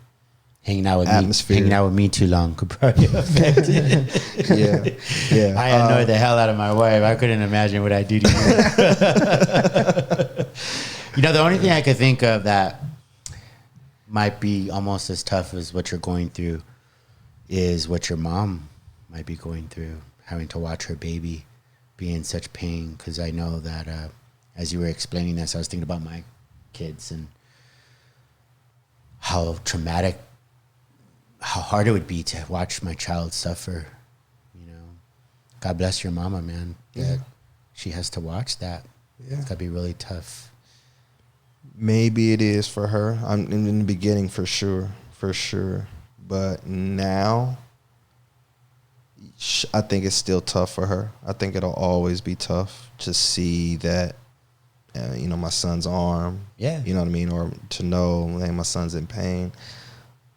Speaker 1: Hanging out
Speaker 2: Atmosphere.
Speaker 1: Hanging out with me too long could probably affect it.
Speaker 2: Yeah.
Speaker 1: I annoyed the hell out of my wife. I couldn't imagine what I do to you. You know, the only thing I could think of that might be almost as tough as what you're going through is what your mom might be going through, having to watch her baby be in such pain. Because I know that as you were explaining this, I was thinking about my kids and how traumatic, how hard it would be to watch my child suffer. You know, God bless your mama, man.
Speaker 2: Yeah.
Speaker 1: She has to watch that.
Speaker 2: Yeah.
Speaker 1: It's gotta be really tough.
Speaker 2: Maybe it is for her. I'm in the beginning for sure. But now, I think it's still tough for her. I think it'll always be tough to see that, you know, my son's arm.
Speaker 1: Yeah.
Speaker 2: You know what I mean? Or to know, hey, my son's in pain.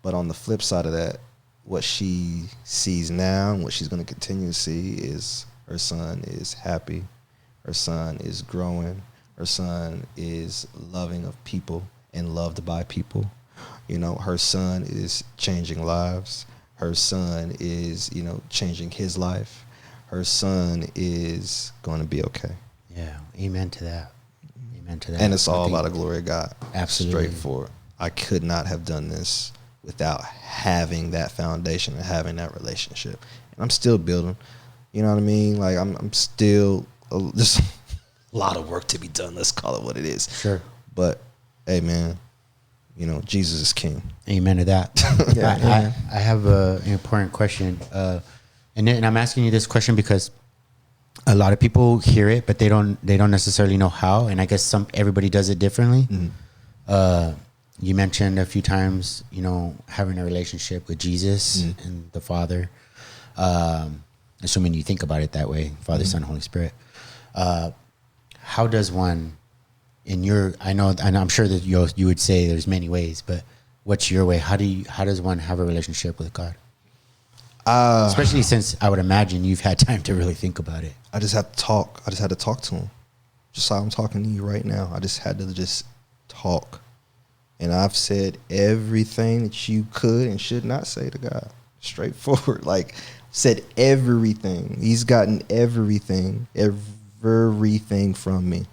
Speaker 2: But on the flip side of that, what she sees now and what she's going to continue to see is her son is happy. Her son is growing. Her son is loving of people and loved by people. You know, her son is changing lives. Her son is, you know, changing his life. Her son is going to be okay.
Speaker 1: Yeah. Amen to that. Amen to that.
Speaker 2: And it's
Speaker 1: I
Speaker 2: all
Speaker 1: think-
Speaker 2: about the glory of God.
Speaker 1: Absolutely.
Speaker 2: Straightforward. I could not have done this without having that foundation and having that relationship. And I'm still building. You know what I mean? Like I'm still just a lot of work to be done. Let's call it what it is.
Speaker 1: Sure.
Speaker 2: But hey, man, you know, Jesus is king.
Speaker 1: Amen to that.
Speaker 3: Yeah, amen.
Speaker 1: I have an important question, and I'm asking you this question because a lot of people hear it, but they don't necessarily know how. And I guess everybody does it differently. You mentioned a few times, you know, having a relationship with Jesus and the Father. Assuming you think about it that way, Father, Son, Holy Spirit. How does one, I know, and I'm sure that you would say there's many ways, but what's your way? How does one have a relationship with God? Especially since I would imagine you've had time to really think about it.
Speaker 2: I just had to talk. I just had to talk to him. Just like I'm talking to you right now. I just had to just talk. And I've said everything that you could and should not say to God. Straightforward. Like, said everything. He's gotten everything from me.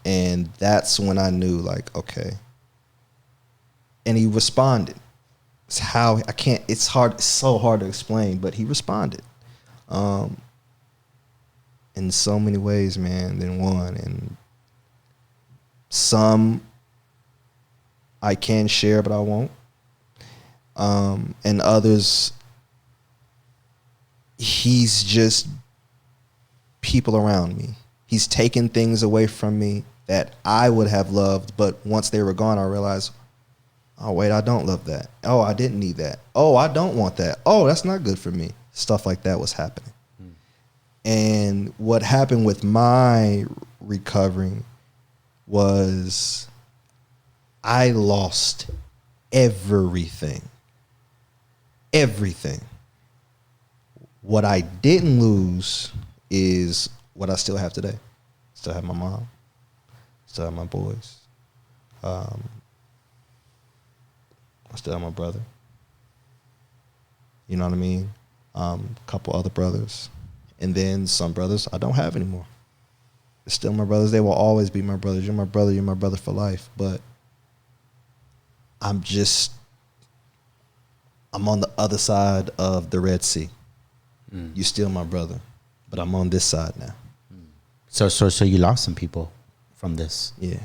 Speaker 2: And that's when I knew, like, okay. And he responded. It's how I can't, it's so hard to explain, but he responded. In so many ways, man, than one. And some I can share, but I won't. And others, he's just people around me. He's taken things away from me that I would have loved, but once they were gone, I realized, oh, wait, I don't love that. Oh, I didn't need that. Oh, I don't want that. Oh, that's not good for me. Stuff like that was happening. And what happened with my recovering was I lost everything. Everything. What I didn't lose is what I still have today. Still have my mom. Still have my boys. I still have my brother. You know what I mean? A couple other brothers. And then some brothers I don't have anymore. They're still my brothers. They will always be my brothers. You're my brother for life. But I'm on the other side of the Red Sea. You're still my brother. But I'm on this side now.
Speaker 1: So you lost some people from this.
Speaker 2: Yeah.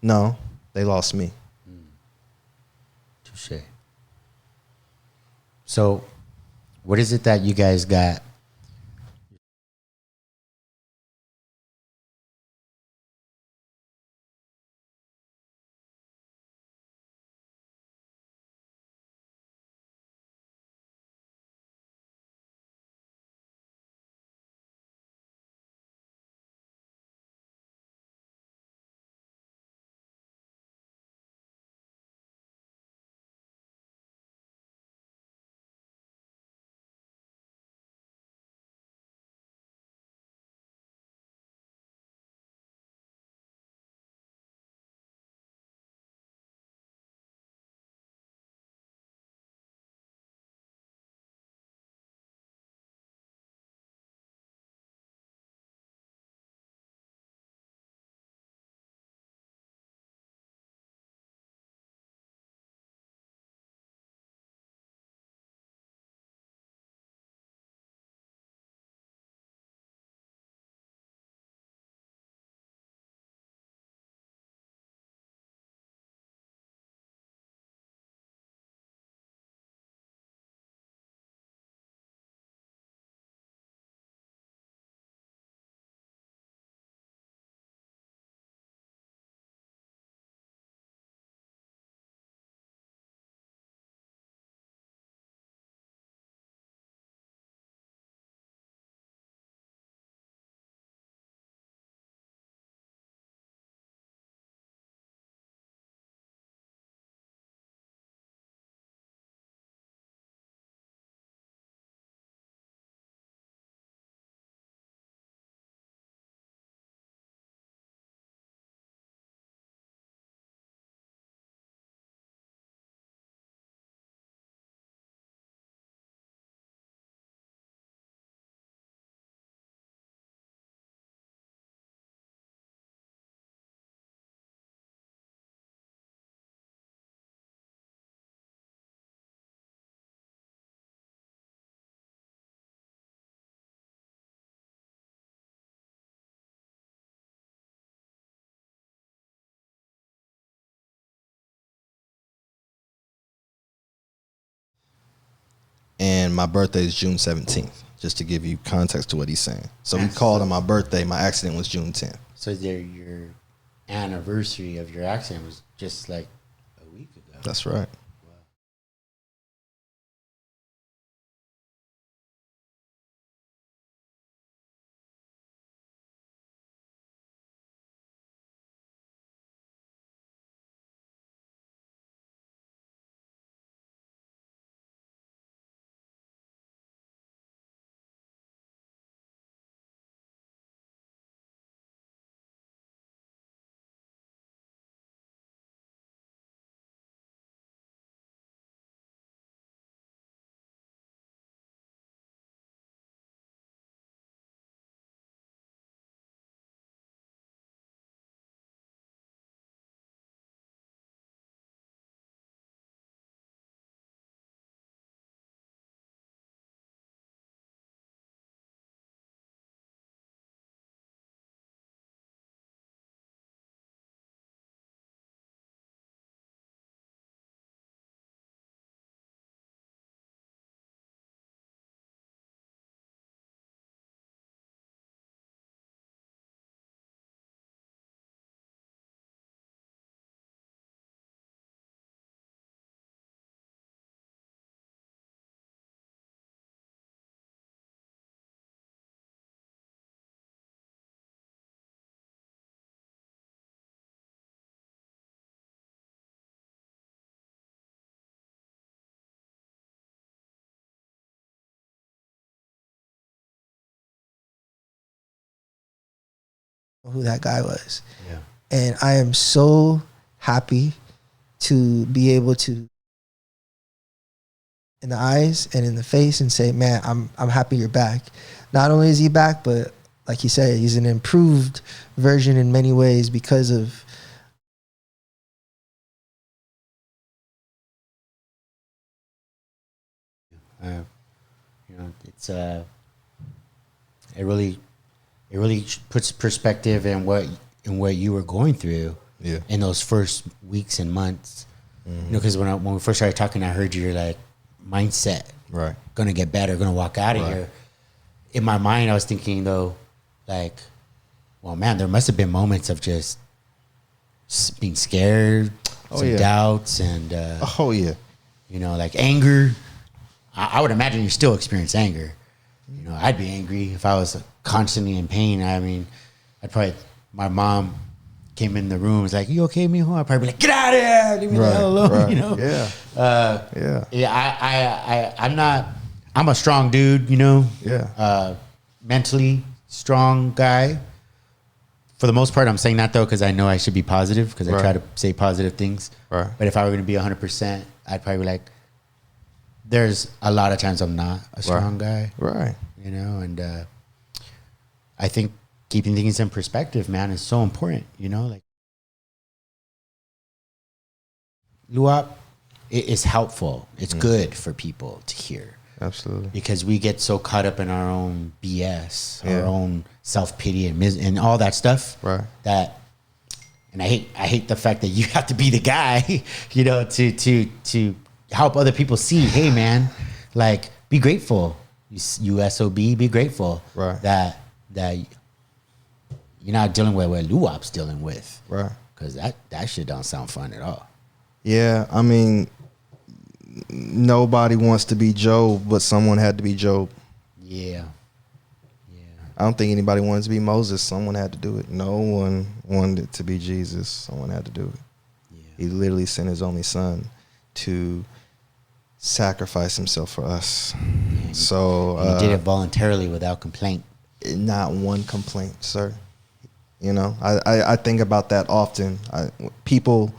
Speaker 2: No, they lost me.
Speaker 1: Touché. So what is it that you guys got
Speaker 2: and my birthday is June 17th. Just to give you context to what he's saying. So he
Speaker 1: That's
Speaker 2: called on my birthday. My accident was June 10th.
Speaker 1: So your anniversary of your accident was just like a week ago.
Speaker 2: That's right.
Speaker 3: Who that guy was.
Speaker 1: Yeah.
Speaker 3: And I am so happy to be able to, in the eyes and in the face, and say, man, I'm happy you're back. Not only is he back, but like you said, he's an improved version in many ways because of
Speaker 1: you know, it's it really puts perspective in what you were going through
Speaker 2: Yeah.
Speaker 1: in those first weeks and months. You know, because when we first started talking, I heard you're like mindset,
Speaker 2: Right.
Speaker 1: gonna get better, gonna walk out of
Speaker 2: Right.
Speaker 1: here. In my mind, I was thinking though, like, well, man, there must have been moments of just being scared, some
Speaker 2: yeah.
Speaker 1: doubts, and
Speaker 2: Oh, yeah.
Speaker 1: you know, like anger. I would imagine you still experience anger. You know, I'd be angry if I was constantly in pain. I mean, my mom came in the room, was like, "You okay, mijo?" I'd probably be like, "Get out of here, leave me the hell alone."
Speaker 2: Right.
Speaker 1: You know?
Speaker 2: Yeah.
Speaker 1: Yeah. I'm a strong dude. You know.
Speaker 2: Yeah.
Speaker 1: Mentally strong guy. For the most part, I'm saying that though because I know I should be positive because I
Speaker 2: Right.
Speaker 1: try to say positive things.
Speaker 2: Right.
Speaker 1: But if I were going to be 100%, I'd probably be like, there's a lot of times I'm not a strong guy,
Speaker 2: Right.
Speaker 1: you know, and I think keeping things in perspective, man, is so important, you know, like Luap is helpful. It's good for people to hear
Speaker 2: Absolutely.
Speaker 1: because we get so caught up in our own BS,
Speaker 2: Yeah.
Speaker 1: our own self-pity and all that stuff
Speaker 2: Right.
Speaker 1: that, and I hate the fact that you have to be the guy, you know, to help other people see, hey man, like be grateful, you SOB, be grateful
Speaker 2: Right.
Speaker 1: that you're not dealing with what Luap's dealing with,
Speaker 2: Right.
Speaker 1: because that shit don't sound fun at all.
Speaker 2: Yeah. I mean, nobody wants to be Job, but someone had to be Job.
Speaker 1: Yeah.
Speaker 2: I don't think anybody wanted to be Moses. Someone had to do it. No one wanted it to be Jesus. Someone had to do it.
Speaker 1: Yeah.
Speaker 2: He literally sent his only son to sacrifice himself for us. So
Speaker 1: And he did it voluntarily without complaint.
Speaker 2: not one complaint, sir. You know, I think about that often. People,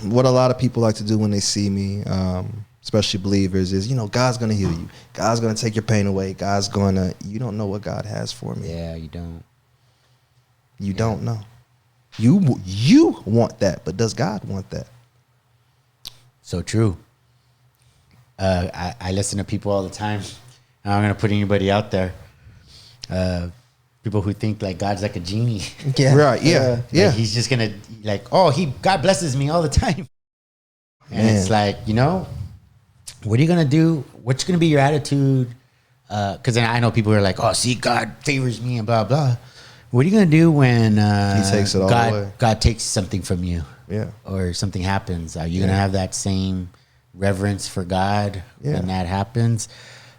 Speaker 2: what a lot of people like to do when they see me, especially believers, is, you know, God's going to heal you. God's going to take your pain away. God's going to, you don't know what God has for me.
Speaker 1: Yeah, you don't.
Speaker 2: You don't know. You want that, but does God want that?
Speaker 1: So true. I listen to people all the time. I'm not gonna put anybody out there. People who think like God's like a genie.
Speaker 3: yeah,
Speaker 2: Right, yeah.
Speaker 1: Like he's just gonna like, God blesses me all the time. And
Speaker 2: Man.
Speaker 1: it's like, you know, what are you gonna do? What's gonna be your attitude? Because then I know people are like, oh, see, God favors me and blah blah. What are you gonna do when
Speaker 2: He takes it all away?
Speaker 1: God takes something from you,
Speaker 2: Yeah.
Speaker 1: or something happens? Are you gonna have that same reverence for God when that happens?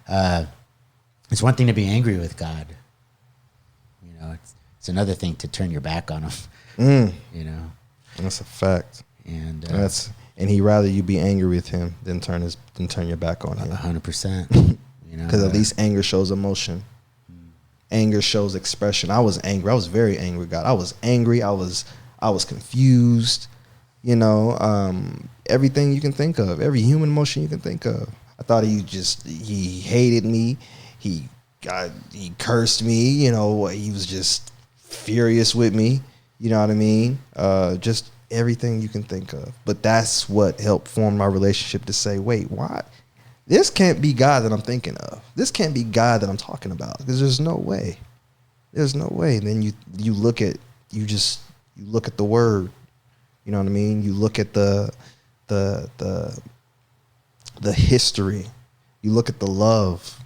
Speaker 1: It's one thing to be angry with God. You know, it's another thing to turn your back on him. You know,
Speaker 2: That's a fact.
Speaker 1: and
Speaker 2: And he rather you be angry with him than turn your back on him.
Speaker 1: 100%. You know,
Speaker 2: Because at least anger shows emotion. Anger shows expression. I was angry. I was very angry, God. I was angry. I was confused. You know, everything you can think of, every human emotion you can think of. I thought he hated me. He cursed me. You know, he was just furious with me. You know what I mean? Just everything you can think of. But that's what helped form my relationship to say, wait, why? This can't be God that I'm thinking of. This can't be God that I'm talking about, because there's no way. There's no way. And then you look at the word. You know what I mean? You look at the history. You look at the love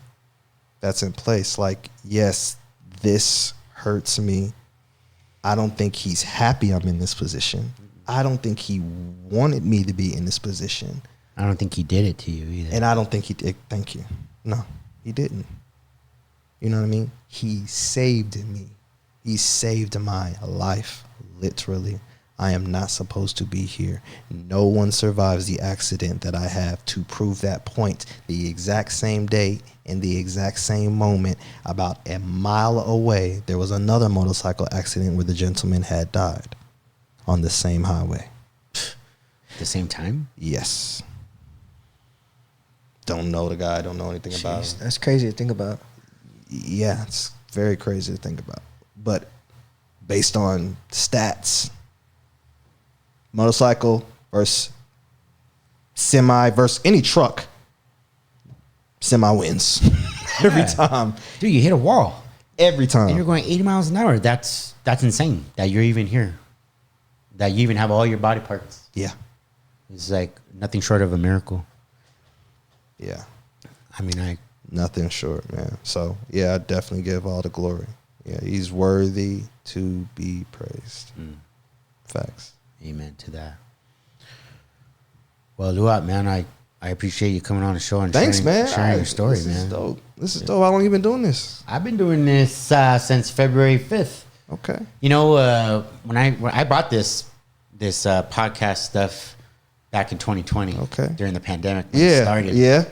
Speaker 2: that's in place. Like, yes, this hurts me. I don't think he's happy I'm in this position. I don't think he wanted me to be in this position.
Speaker 1: I don't think he did it to you either.
Speaker 2: And I don't think he did. Thank you. No, he didn't. You know what I mean? He saved me. He saved my life, literally. I am not supposed to be here. No one survives the accident that I have to prove that point. The exact same day, in the exact same moment, about a mile away, there was another motorcycle accident where the gentleman had died on the same highway.
Speaker 1: At the same time?
Speaker 2: Yes. Don't know the guy. Don't know anything about him.
Speaker 3: That's crazy to think about.
Speaker 2: Yeah, it's very crazy to think about. But based on stats, motorcycle versus semi versus any truck, semi wins every time.
Speaker 1: Dude, you hit a wall.
Speaker 2: Every time.
Speaker 1: And you're going 80 miles an hour. That's insane that you're even here. That you even have all your body parts.
Speaker 2: Yeah.
Speaker 1: It's like nothing short of a miracle.
Speaker 2: Yeah.
Speaker 1: I mean,
Speaker 2: Nothing short, man. So, yeah, I definitely give all the glory. Yeah, he's worthy to be praised. Facts.
Speaker 1: Amen to that. Well, Luap, man, I appreciate you coming on the show and
Speaker 2: Thanks, man.
Speaker 1: sharing your story,
Speaker 2: this
Speaker 1: man.
Speaker 2: Is dope. This is dope. How long you been doing this?
Speaker 1: I've been doing this since February 5th.
Speaker 2: Okay.
Speaker 1: You know, when I bought this podcast stuff back in 2020,
Speaker 2: Okay,
Speaker 1: during the pandemic when it started.
Speaker 2: Yeah.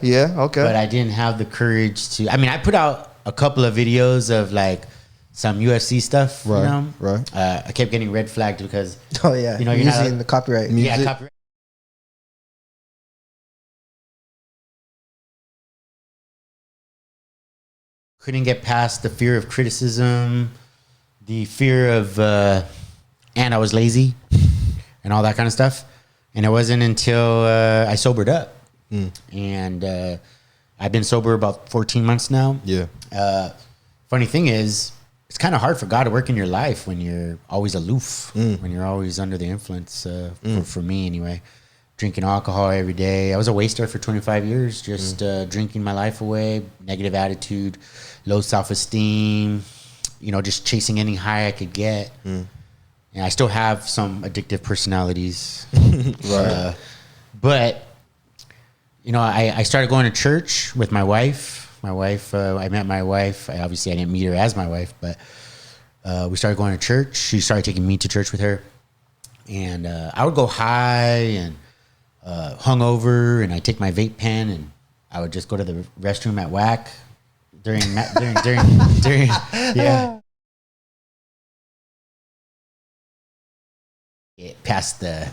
Speaker 2: Okay.
Speaker 1: But I didn't have the courage to. I mean, I put out a couple of videos of like some UFC stuff.
Speaker 2: Right.
Speaker 1: You know?
Speaker 2: Right.
Speaker 1: I kept getting red flagged because
Speaker 3: Oh yeah,
Speaker 1: you know, you're
Speaker 3: using
Speaker 1: not,
Speaker 3: the copyright.
Speaker 2: Music.
Speaker 1: yeah, copyright. Couldn't get past the fear of criticism, the fear of, and I was lazy, and all that kind of stuff. And it wasn't until I sobered up, and I've been sober about 14 months now.
Speaker 2: Yeah.
Speaker 1: Funny thing is, it's kind of hard for God to work in your life when you're always aloof, when you're always under the influence. For me, anyway, drinking alcohol every day. I was a waster for 25 years, just drinking my life away, negative attitude, low self-esteem, you know, just chasing any high I could get. And I still have some addictive personalities.
Speaker 2: Right.
Speaker 1: But, you know, I started going to church with my wife. I met my wife. Obviously, I didn't meet her as my wife, but we started going to church. She started taking me to church with her. And I would go high and hungover, and I'd take my vape pen, and I would just go to the restroom at whack during yeah. It past the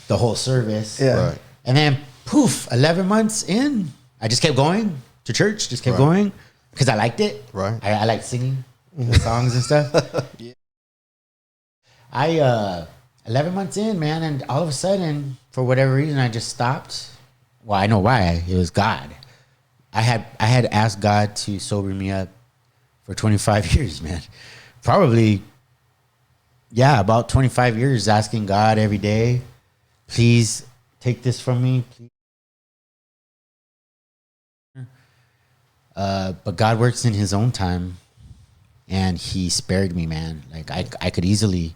Speaker 1: whole service.
Speaker 3: Yeah.
Speaker 2: Right.
Speaker 1: And then poof, 11 months in, I just kept going to church, just kept going because I liked it.
Speaker 2: Right.
Speaker 1: I liked singing the songs and stuff.
Speaker 2: Yeah.
Speaker 1: 11 months in, man, and all of a sudden, for whatever reason, I just stopped. Well, I know why. It was God. I had asked God to sober me up for 25 years, man. Probably, yeah, about 25 years asking God every day, please take this from me. Please But God works in His own time, and He spared me, man. Like I could easily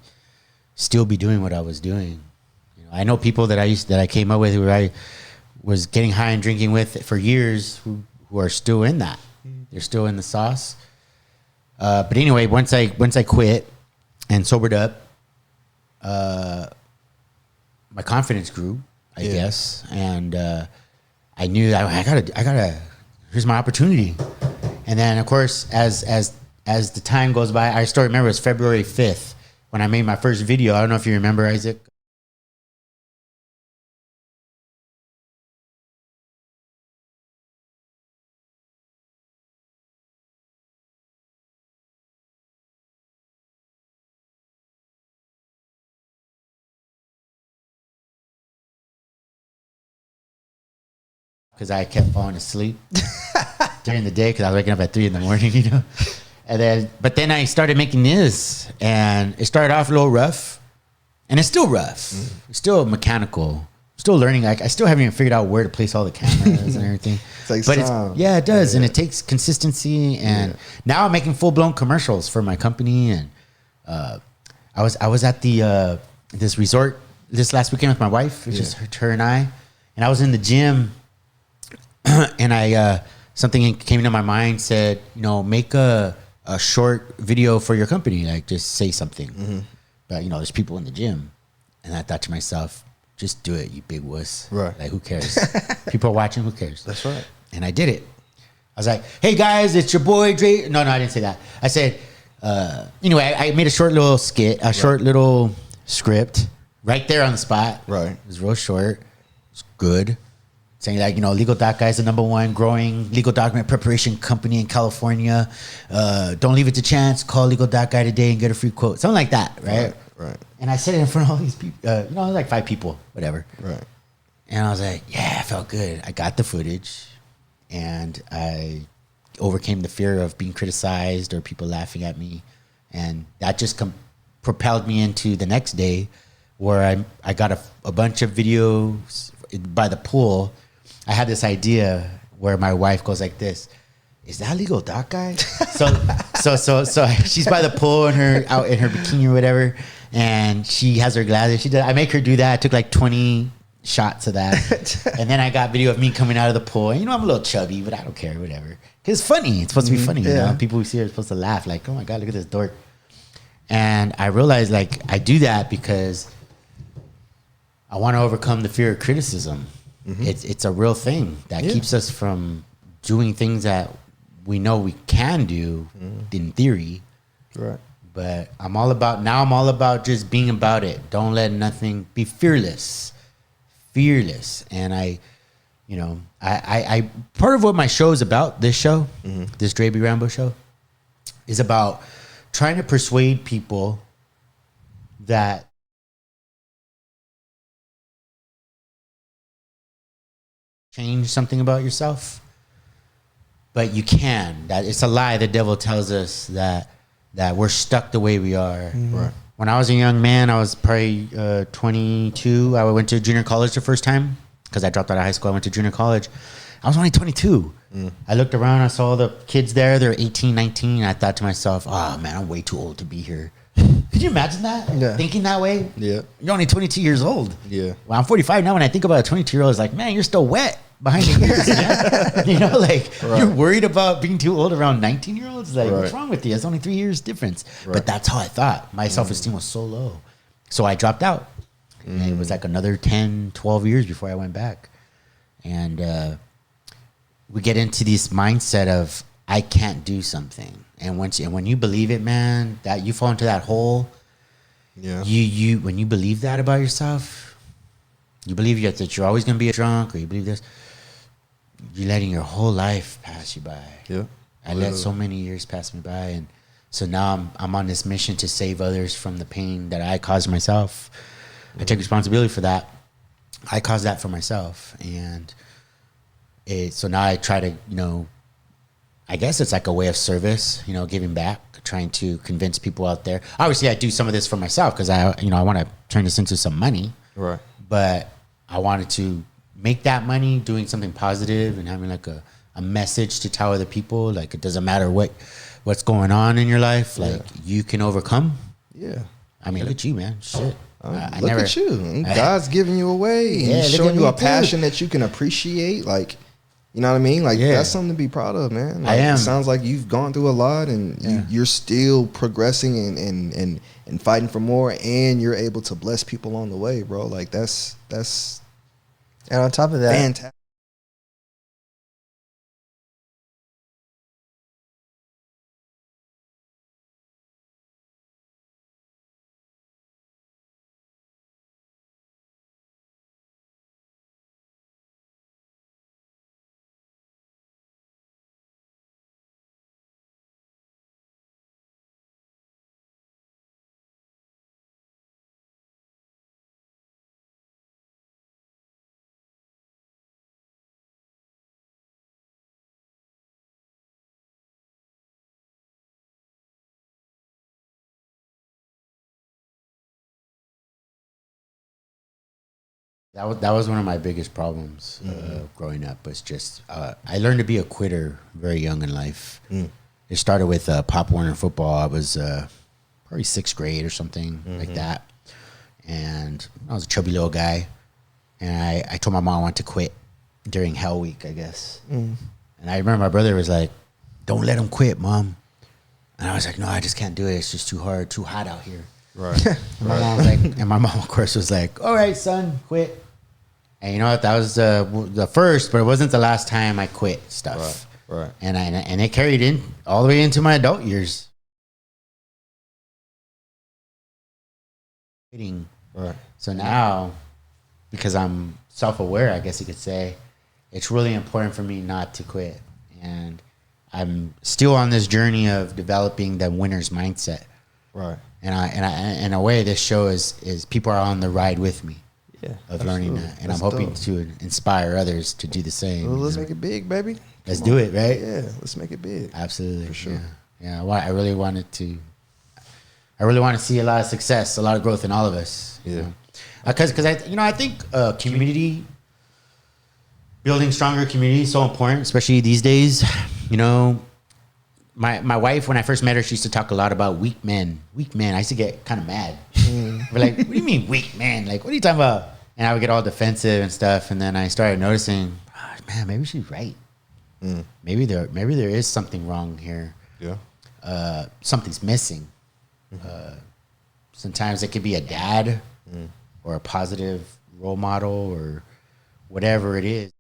Speaker 1: still be doing what I was doing. You know, I know people that I came up with who I was getting high and drinking with for years who are still in that. They're still in the sauce. But anyway, once I quit and sobered up, my confidence grew, I guess, and I knew that I gotta. Here's my opportunity. And then, of course, as the time goes by, I still remember it was February 5th when I made my first video. I don't know if you remember, Isaac. Because I kept falling asleep during the day because I was waking up at 3 in the morning, you know. But then I started making this, and it started off a little rough, and it's still rough. It's still mechanical. Still learning. I still haven't even figured out where to place all the cameras and everything.
Speaker 2: It takes time.
Speaker 1: It does, and it takes consistency. And now I'm making full blown commercials for my company. And I was at the this resort this last weekend with my wife. It's just her and I, and I was in the gym. And I something came into my mind, said, you know, make a short video for your company, like just say something. But you know, there's people in the gym, and I thought to myself, just do it, you big wuss.
Speaker 2: Right?
Speaker 1: Like, who cares? People are watching. Who cares?
Speaker 2: That's right.
Speaker 1: And I did it. I was like, hey guys, it's your boy Dre. No, I didn't say that. I said, anyway, I made a short little skit, short little script right there on the spot.
Speaker 2: Right.
Speaker 1: It was real short. It's good. Saying like, you know, Legal Doc Guy is the #1 growing legal document preparation company in California. Don't leave it to chance. Call Legal Doc Guy today and get a free quote. Something like that, right?
Speaker 2: Right.
Speaker 1: And I said it in front of all these people, you know, like 5 people, whatever.
Speaker 2: Right.
Speaker 1: And I was like, yeah, I felt good. I got the footage, and I overcame the fear of being criticized or people laughing at me. And that just propelled me into the next day, where I got a bunch of videos by the pool. I had this idea where my wife goes like this, is that Legal Doc Guy? So she's by the pool out in her bikini or whatever, and she has her glasses. I make her do that. I took like 20 shots of that. And then I got video of me coming out of the pool. And, you know, I'm a little chubby, but I don't care, whatever. Because it's funny. It's supposed to be funny, you know? People who see it are supposed to laugh like, oh my God, look at this dork. And I realized, like, I do that because I want to overcome the fear of criticism. It's a real thing that keeps us from doing things that we know we can do in theory.
Speaker 2: Right.
Speaker 1: But I'm all about just being about it. Don't let nothing, be fearless. And I part of what my show is about, this show, this Dre Bee Rambo Show, is about trying to persuade people that change something about yourself, but you can. That it's a lie the devil tells us that we're stuck the way we are.
Speaker 2: Right.
Speaker 1: When I was a young man, I was probably 22. I went to junior college the first time because I dropped out of high school. I went to junior college. I was only 22. I looked around. I saw the kids there. They're 18, 19. And I thought to myself, oh, man, I'm way too old to be here. Could you imagine that?
Speaker 2: Yeah.
Speaker 1: Thinking that way?
Speaker 2: Yeah.
Speaker 1: You're only 22 years old.
Speaker 2: Yeah.
Speaker 1: Well, I'm 45 now. When I think about a 22-year-old, it's like, man, you're still wet behind the ears. Man. You know, like, you're worried about being too old around 19-year-olds? Like, what's wrong with you? It's only 3 years difference. Right. But that's how I thought. My self-esteem was so low. So I dropped out. And it was like another 10, 12 years before I went back. And we get into this mindset of, I can't do something. And when you believe it, man, that you fall into that hole.
Speaker 2: Yeah.
Speaker 1: You when you believe that about yourself, you believe that you're always gonna be a drunk, or you believe this, you're letting your whole life pass you by.
Speaker 2: Yeah.
Speaker 1: I let so many years pass me by, and so now I'm on this mission to save others from the pain that I caused myself. I take responsibility for that. I caused that for myself, and so now I try to, you know, I guess it's like a way of service, you know, giving back, trying to convince people out there. Obviously, I do some of this for myself because I want to turn this into some money. Right. But I wanted to make that money doing something positive and having like a a message to tell other people. Like, it doesn't matter what's going on in your life. Like, you can overcome.
Speaker 2: Yeah.
Speaker 1: I mean, look at you, man. Shit.
Speaker 2: Look at you. God's giving you a way. And he's showing you a passion that you can appreciate. Like, you know what I mean? Like, that's something to be proud of, man. Like,
Speaker 1: I am.
Speaker 2: It sounds like you've gone through a lot, and you're still progressing and fighting for more, and you're able to bless people on the way, bro. Like, that's
Speaker 3: And on top of that,
Speaker 2: fantastic.
Speaker 1: That was one of my biggest problems growing up. Was just I learned to be a quitter very young in life. It started with Pop Warner football. I was probably 6th grade or something like that, and I was a chubby little guy. And I told my mom I wanted to quit during Hell Week, I guess. And I remember my brother was like, "Don't let him quit, Mom." And I was like, "No, I just can't do it. It's just too hard, too hot out here."
Speaker 2: Right.
Speaker 1: And my mom was like, and my mom, of course, was like, "All right, son, quit." And you know what? That was the first, but it wasn't the last time I quit stuff.
Speaker 2: Right.
Speaker 1: And it carried in all the way into my adult years.
Speaker 2: Right.
Speaker 1: So now, because I'm self-aware, I guess you could say, it's really important for me not to quit. And I'm still on this journey of developing the winner's mindset.
Speaker 2: Right.
Speaker 1: And in a way, this show is people are on the ride with me.
Speaker 2: Yeah.
Speaker 1: Of learning that. And
Speaker 2: That's
Speaker 1: I'm hoping
Speaker 2: dope.
Speaker 1: to inspire others to do the same.
Speaker 2: Well, let's make it big, baby.
Speaker 1: Let's do it, right?
Speaker 2: Yeah, let's make it big.
Speaker 1: Absolutely.
Speaker 2: For sure.
Speaker 1: Yeah. I really want to see a lot of success, a lot of growth in all of us.
Speaker 2: Yeah.
Speaker 1: Because I think community, building stronger community is so important, especially these days. You know, my wife, when I first met her, she used to talk a lot about weak men. Weak men. I used to get kind of mad. We're like, "What do you mean weak men? Like, what are you talking about?" And I would get all defensive and stuff. And then I started noticing, man, maybe she's right. Maybe there is something wrong here.
Speaker 2: Yeah.
Speaker 1: Something's missing. Sometimes it could be a dad or a positive role model or whatever it is.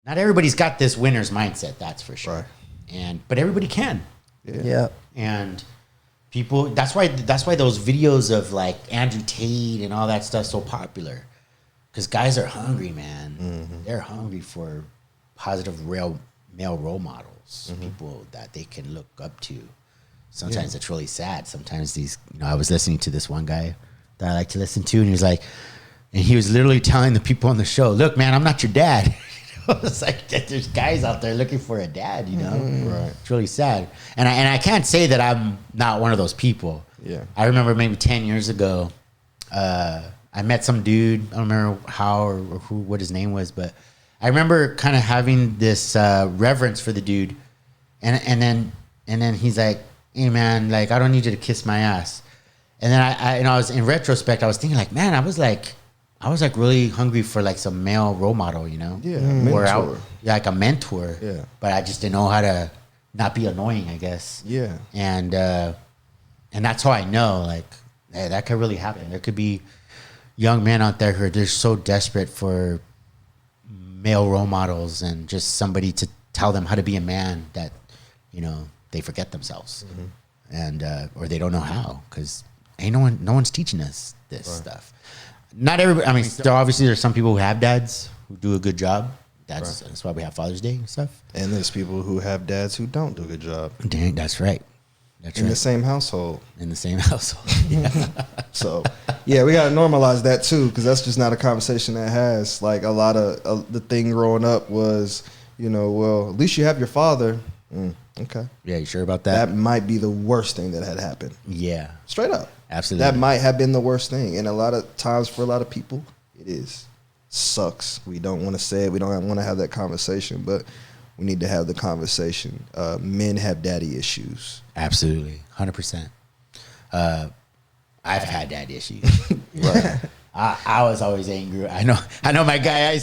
Speaker 1: Not everybody's got this winner's mindset, that's for sure.
Speaker 2: Right.
Speaker 1: But everybody can.
Speaker 3: yeah.
Speaker 1: And people, that's why those videos of like Andrew Tate and all that stuff so popular. Because guys are hungry, man. They're hungry for positive male role models, people that they can look up to. Sometimes it's really sad. Sometimes I was listening to this one guy that I like to listen to, and he was literally telling the people on the show, "Look, man, I'm not your dad." It's like there's guys out there looking for a dad, you know?
Speaker 2: Right.
Speaker 1: It's really sad. And I can't say that I'm not one of those people.
Speaker 2: Yeah.
Speaker 1: I remember maybe 10 years ago, I met some dude. I don't remember how or what his name was, but I remember kind of having this reverence for the dude. And then he's like, "Hey man, like I don't need you to kiss my ass." And then I was in retrospect, I was thinking like, man, I was like really hungry for like some male role model, you know?
Speaker 2: Yeah.
Speaker 1: Mentor. Like a mentor.
Speaker 2: Yeah.
Speaker 1: But I just didn't know how to not be annoying, I guess.
Speaker 2: Yeah.
Speaker 1: And that's how I know, like, hey, that could really happen. There could be young men out there who are just so desperate for male role models and just somebody to tell them how to be a man that, you know, they forget themselves. And or they don't know how, because no one's teaching us this stuff. Not everybody. I mean, obviously there's some people who have dads who do a good job. That's why we have Father's Day and stuff.
Speaker 2: And there's people who have dads who don't do a good job.
Speaker 1: Dang, that's right. That's
Speaker 2: in
Speaker 1: right.
Speaker 2: the same household.
Speaker 1: In the same household. Yeah.
Speaker 2: So, yeah, we got to normalize that too, because that's just not a conversation that has. Like, a lot of the thing growing up was, you know, well, at least you have your father. Okay.
Speaker 1: Yeah, you sure about that?
Speaker 2: That might be the worst thing that had happened.
Speaker 1: Yeah.
Speaker 2: Straight up.
Speaker 1: Absolutely.
Speaker 2: That might have been the worst thing. And a lot of times for a lot of people, it is. Sucks. We don't want to say it. We don't want to have that conversation, but we need to have the conversation. Men have daddy issues.
Speaker 1: Absolutely. 100%. I've had daddy issues.
Speaker 2: Right.
Speaker 1: I was always angry. I know my guy.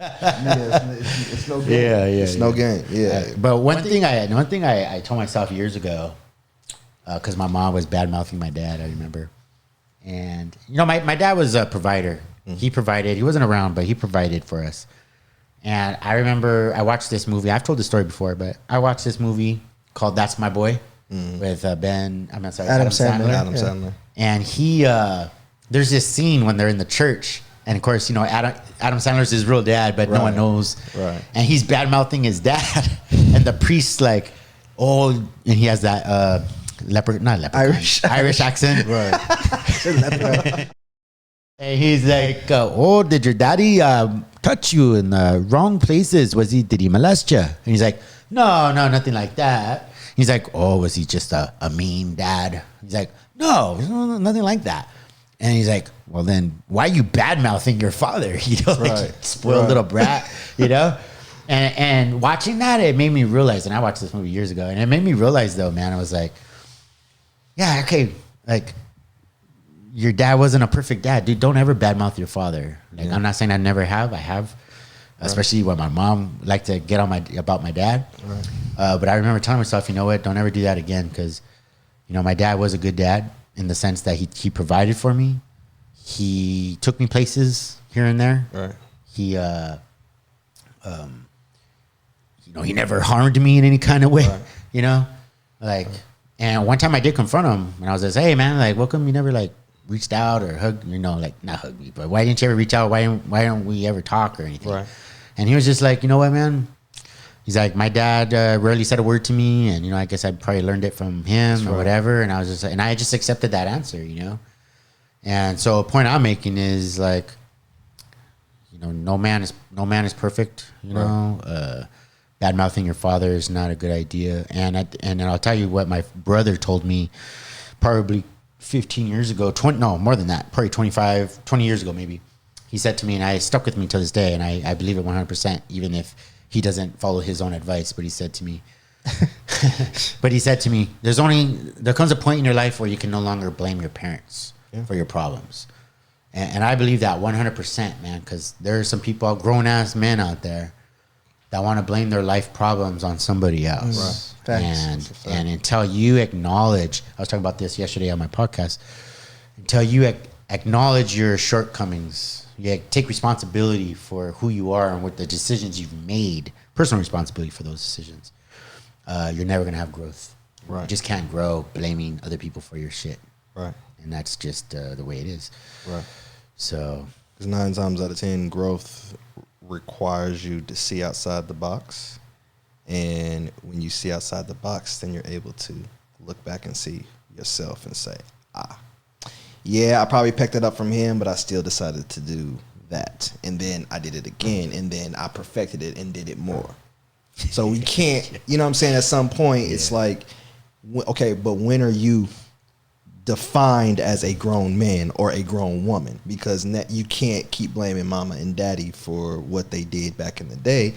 Speaker 2: It's no game.
Speaker 1: Yeah.
Speaker 2: It's no game. Yeah.
Speaker 1: But one thing I told myself years ago, because my mom was bad mouthing my dad, I remember. And my dad was a provider. He provided. He wasn't around, but he provided for us. And I remember I watched this movie. I've told the story before, but I watched this movie called "That's My Boy" with Adam Sandler.
Speaker 2: Adam Sandler.
Speaker 1: And he, there's this scene when they're in the church, and of course, Adam Sandler's his real dad, but no one knows.
Speaker 2: Right.
Speaker 1: And he's bad mouthing his dad, and the priest's like, "Oh," and he has that Irish accent,
Speaker 2: Right.
Speaker 1: And he's like, "Oh, did your daddy touch you in the wrong places? Did he molest you?" And he's like, "No, nothing like that." He's like, "Oh, was he just a mean dad?" He's like, "No, nothing like that." And he's like, "Well, then why are you bad mouthing your father?
Speaker 2: Right.
Speaker 1: Spoiled little brat, And watching that, it made me realize, and I watched this movie years ago, and it made me realize, though, man, I was like, yeah, okay, like, your dad wasn't a perfect dad, dude. Don't ever badmouth your father. Like, I'm not saying I never have. I have, especially when my mom liked to get on about my dad.
Speaker 2: Right.
Speaker 1: But I remember telling myself, you know what? Don't ever do that again, because, my dad was a good dad in the sense that he provided for me. He took me places here and there.
Speaker 2: Right.
Speaker 1: He, he never harmed me in any kind of way.
Speaker 2: Right.
Speaker 1: And one time I did confront him, and I was just, "Hey, man, like, how come you never reached out or hugged, not hug me, but why didn't you ever reach out? Why don't we ever talk or anything?"
Speaker 2: Right.
Speaker 1: And he was just like, "You know what, man?" He's like, "My dad rarely said a word to me, and I guess I probably learned it from him or whatever." And I was just, and I just accepted that answer, And so a point I'm making is like, no man is perfect, Bad mouthing your father is not a good idea. And I'll tell you what my brother told me probably 15 years ago, more than that, probably 20 years ago maybe. He said to me, and I stuck with me to this day, and I believe it 100%, even if he doesn't follow his own advice. But he said to me, there comes a point in your life where you can no longer blame your parents for your problems. And I believe that 100%, man, because there are some people, grown-ass men out there, that want to blame their life problems on somebody else.
Speaker 2: Right.
Speaker 1: And until you acknowledge, I was talking about this yesterday on my podcast, until you acknowledge your shortcomings, you take responsibility for who you are and what the decisions you've made, personal responsibility for those decisions, you're never going to have growth.
Speaker 2: Right.
Speaker 1: You just can't grow blaming other people for your shit.
Speaker 2: Right.
Speaker 1: And that's just the way it is.
Speaker 2: Right.
Speaker 1: So,
Speaker 2: because 9 times out of 10, growth requires you to see outside the box. And when you see outside the box, then you're able to look back and see yourself and say, yeah, I probably picked it up from him, but I still decided to do that. And then I did it again, and then I perfected it and did it more. So we can't, you know what I'm saying? At some point, it's like, okay, but when are you defined as a grown man or a grown woman? Because you can't keep blaming mama and daddy for what they did back in the day.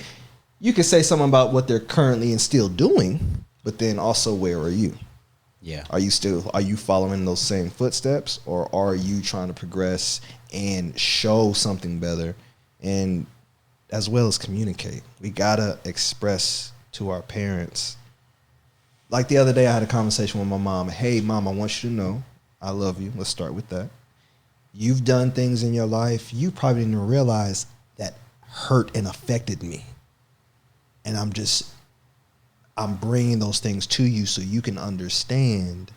Speaker 2: You can say something about what they're currently and still doing, but then also, where are you?
Speaker 1: yeah.
Speaker 2: Are you following those same footsteps, or are you trying to progress and show something better, and as well as communicate? We gotta express to our parents. Like the other day, I had a conversation with my mom. "Hey, mom, I want you to know I love you." Let's start with that. You've done things in your life you probably didn't realize that hurt and affected me. And I'm bringing those things to you so you can understand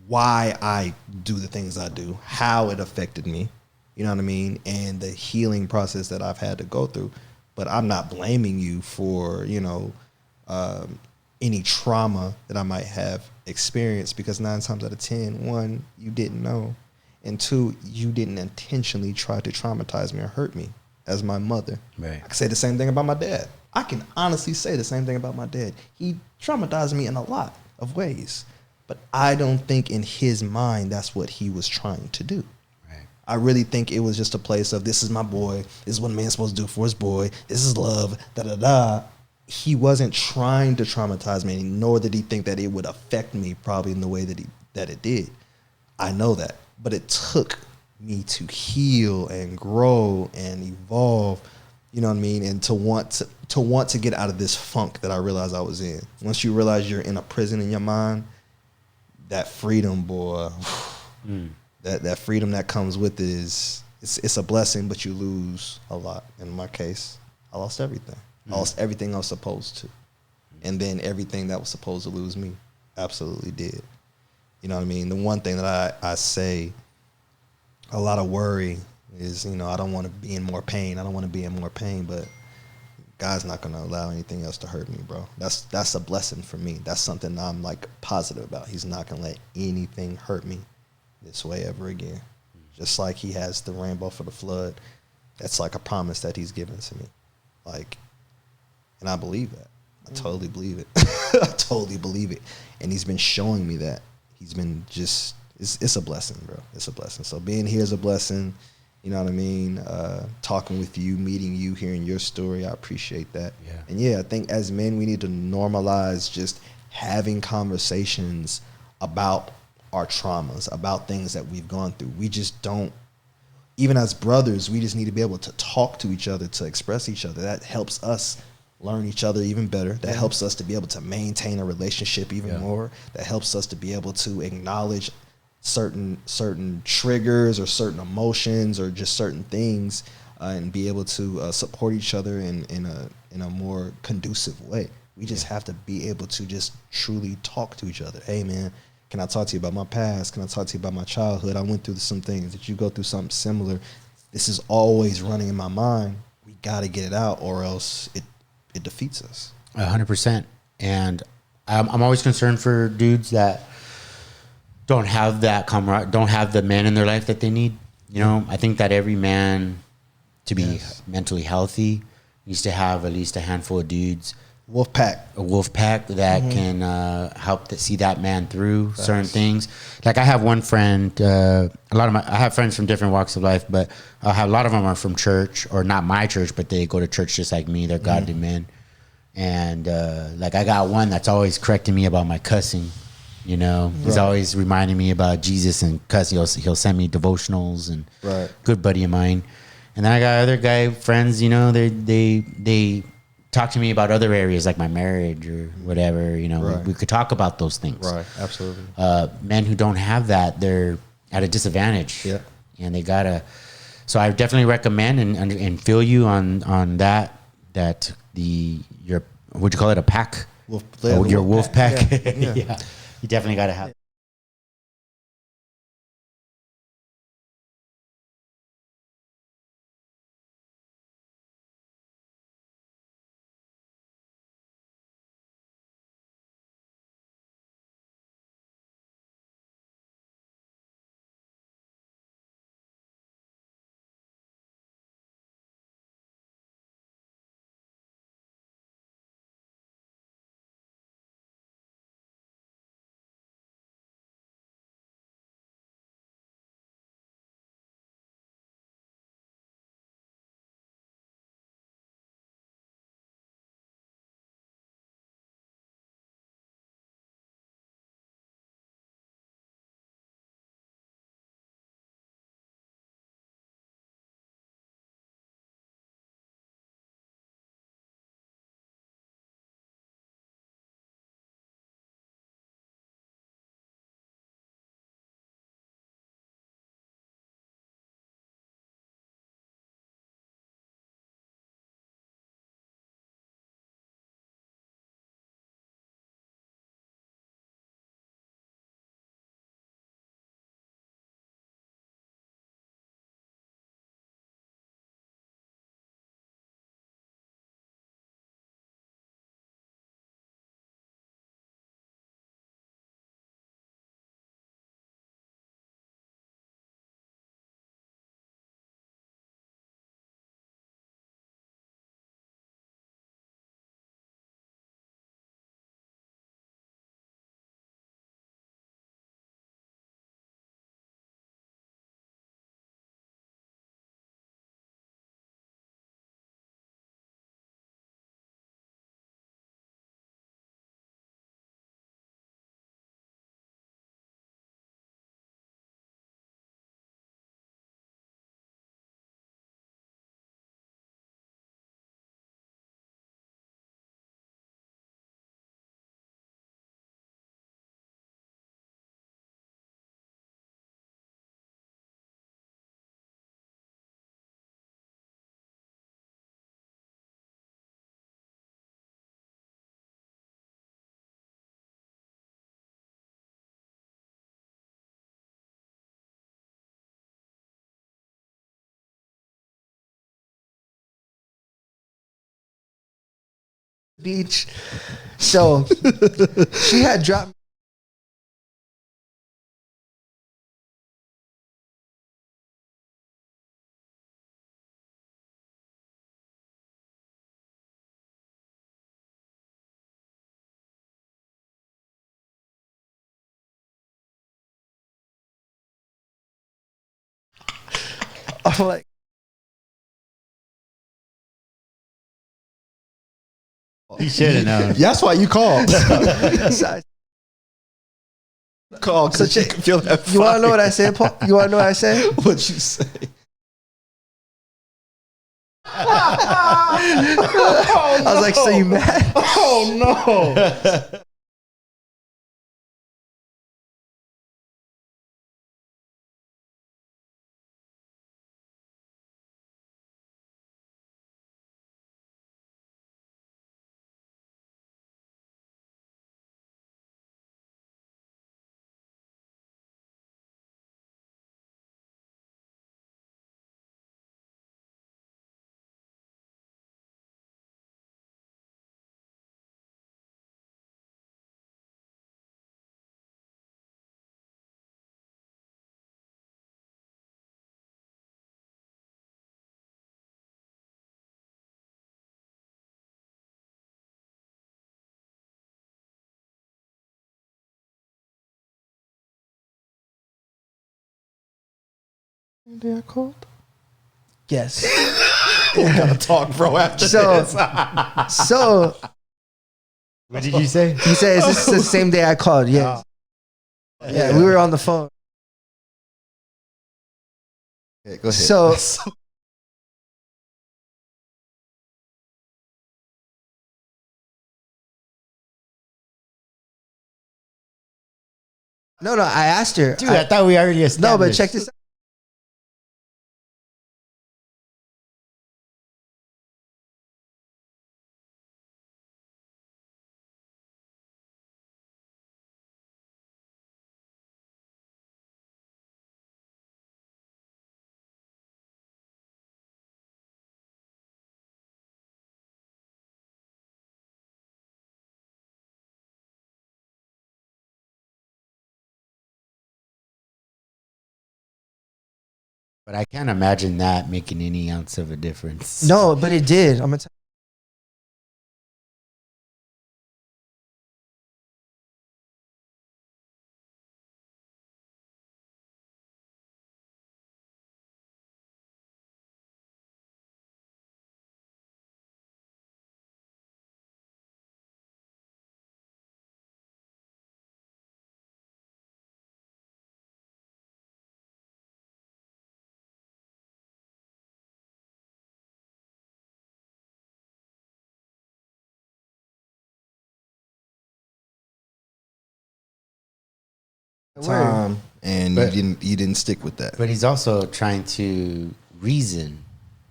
Speaker 2: why I do the things I do, how it affected me, you know what I mean? And the healing process that I've had to go through. But I'm not blaming you for, any trauma that I might have experienced, because 9 times out of 10, 1, you didn't know, and 2, you didn't intentionally try to traumatize me or hurt me as my mother.
Speaker 1: Right.
Speaker 2: I can say the same thing about my dad. I can honestly say the same thing about my dad. He traumatized me in a lot of ways, but I don't think in his mind that's what he was trying to do.
Speaker 1: Right.
Speaker 2: I really think it was just a place of, this is my boy. This is what a man's supposed to do for his boy. This is love. Da da da. He wasn't trying to traumatize me, nor did he think that it would affect me probably in the way that it did. I know that, but it took me to heal and grow and evolve. You know what I mean? And to want to get out of this funk that I realized I was in. Once you realize you're in a prison in your mind, that freedom, boy, that freedom that comes with it it's a blessing, but you lose a lot. In my case, I lost everything. I lost everything I was supposed to. And then everything that was supposed to lose me absolutely did. You know what I mean? The one thing that I say, a lot of worry is, I don't want to be in more pain. I don't want to be in more pain, but God's not going to allow anything else to hurt me, bro. That's a blessing for me. That's something I'm like positive about. He's not going to let anything hurt me this way ever again. Just like he has the rainbow for the flood. That's like a promise that he's given to me. Like, and I believe that. I totally believe it. I totally believe it. And he's been showing me that. He's been just, it's a blessing, bro. It's a blessing. So being here is a blessing. You know what I mean? Talking with you, meeting you, hearing your story, I appreciate that. Yeah. And yeah, I think as men, we need to normalize just having conversations about our traumas, about things that we've gone through. We just don't, even as brothers, we just need to be able to talk to each other, to express each other. That helps us learn each other even better. That helps us to be able to maintain a relationship even more. That helps us to be able to acknowledge certain triggers or certain emotions or just certain things, and be able to support each other in a more conducive way. We just have to be able to just truly talk to each other. Hey, man, can I talk to you about my past? Can I talk to you about my childhood? I went through some things. Did you go through something similar? This is always running in my mind. We got to get it out, or else it defeats us.
Speaker 1: 100%. And I'm always concerned for dudes that don't have that camaraderie, don't have the men in their life that they need. I think that every man, to be mentally healthy, needs to have at least a handful of dudes. A wolf pack that can help to see that man through certain things. Like I have one friend, I have friends from different walks of life, but a lot of them are from church, or not my church, but they go to church just like me. They're godly men. And like I got one that's always correcting me about my cussing. He's always reminding me about Jesus and cussing. He'll send me devotionals, and good buddy of mine. And then I got other friends, they talk to me about other areas like my marriage or whatever. We could talk about those things.
Speaker 2: Right, absolutely.
Speaker 1: Men who don't have that, they're at a disadvantage. Yeah, and they gotta. So I definitely recommend and feel you on that. That your would you call it, a pack? Your wolf pack. Yeah. You definitely gotta have.
Speaker 3: beach. So she had dropped. I'm like,
Speaker 1: You should have known.
Speaker 2: That's why you called.
Speaker 3: so
Speaker 2: Called because
Speaker 3: So
Speaker 2: you can feel that.
Speaker 3: you want to know what I said, Paul? You want to know what I said?
Speaker 2: What'd you say?
Speaker 3: I was like, so you mad?
Speaker 2: Oh no!
Speaker 3: They are cold. Yes.
Speaker 2: We gotta talk, bro. After
Speaker 3: So,
Speaker 2: this.
Speaker 3: so
Speaker 1: What did you say?
Speaker 3: he said, "Is this the same day I called?" Yes. Yeah, we were on the phone.
Speaker 2: Okay, go ahead.
Speaker 3: So no, I asked her.
Speaker 1: Dude, I thought we already established.
Speaker 3: No, but check this out.
Speaker 1: But I can't imagine that making any ounce of a difference.
Speaker 3: No, but it did. I'm gonna tell
Speaker 2: Time, and
Speaker 1: But-
Speaker 2: you didn't stick with that.
Speaker 1: But he's also trying to reason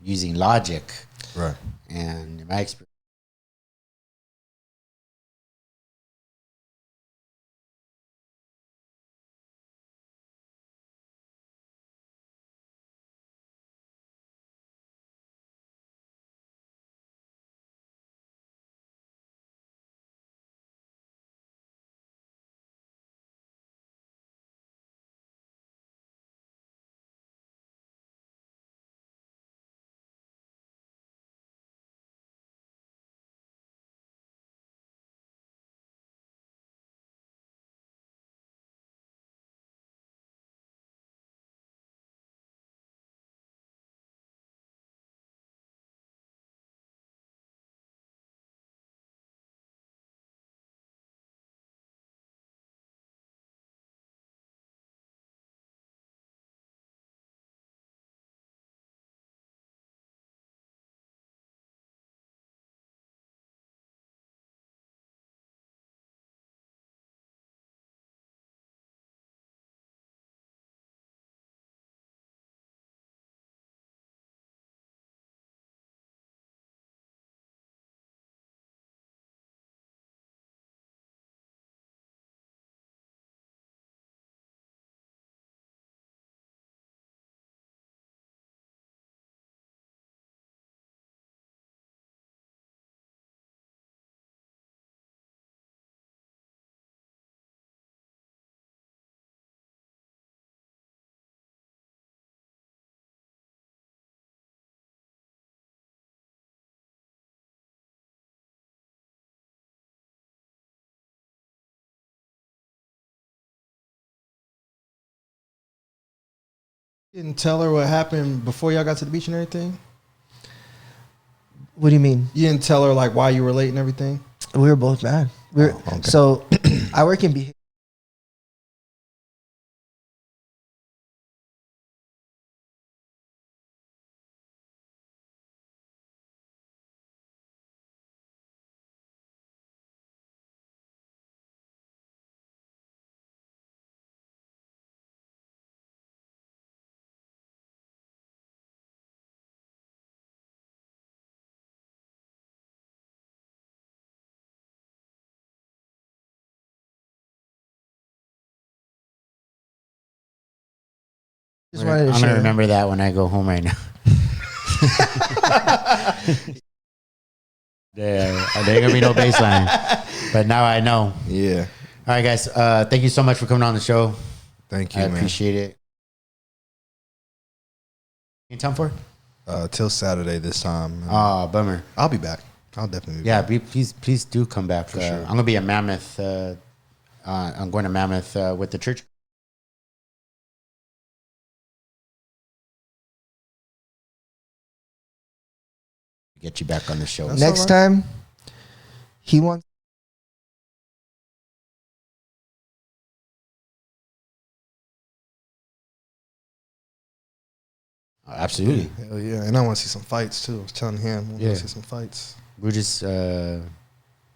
Speaker 1: using logic.
Speaker 2: Right.
Speaker 1: And in my experience,
Speaker 2: You didn't tell her what happened before y'all got to the beach and everything?
Speaker 3: What do you mean?
Speaker 2: You didn't tell her like why you were late and everything?
Speaker 3: We were both mad.
Speaker 2: Okay.
Speaker 3: So I work in behavior. Just wanted to
Speaker 1: I'm
Speaker 3: share.
Speaker 1: gonna remember that when I go home right now. Yeah, there ain't gonna be no baseline, but now I know.
Speaker 2: Yeah.
Speaker 1: All right, guys. Thank you so much for coming on the show.
Speaker 2: Thank you,
Speaker 1: I
Speaker 2: man.
Speaker 1: appreciate it. In time for?
Speaker 2: Till Saturday this time.
Speaker 1: Oh, bummer.
Speaker 2: I'll be back. I'll definitely be
Speaker 1: Yeah,
Speaker 2: back.
Speaker 1: please do come back.
Speaker 2: For sure.
Speaker 1: I'm gonna be at Mammoth. I'm going to Mammoth with the church. Get you back on the show.
Speaker 2: That's
Speaker 3: Next
Speaker 2: all
Speaker 3: time, he wants.
Speaker 1: Absolutely.
Speaker 2: Hell yeah. And I want to see some fights too. I was telling him I want
Speaker 1: Yeah.
Speaker 2: to see some fights.
Speaker 1: We'll just let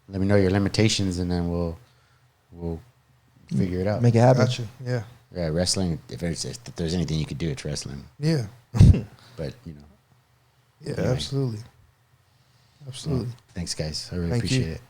Speaker 1: me know your limitations, and then we'll figure it out.
Speaker 3: Make it happen.
Speaker 2: Gotcha. Yeah.
Speaker 1: Yeah, wrestling. If there's anything you could do, it's wrestling.
Speaker 2: Yeah.
Speaker 1: But you know.
Speaker 2: Yeah,
Speaker 1: Anyway.
Speaker 2: absolutely. Absolutely.
Speaker 1: Thanks, guys. I really
Speaker 2: Thank
Speaker 1: appreciate
Speaker 2: you.
Speaker 1: it.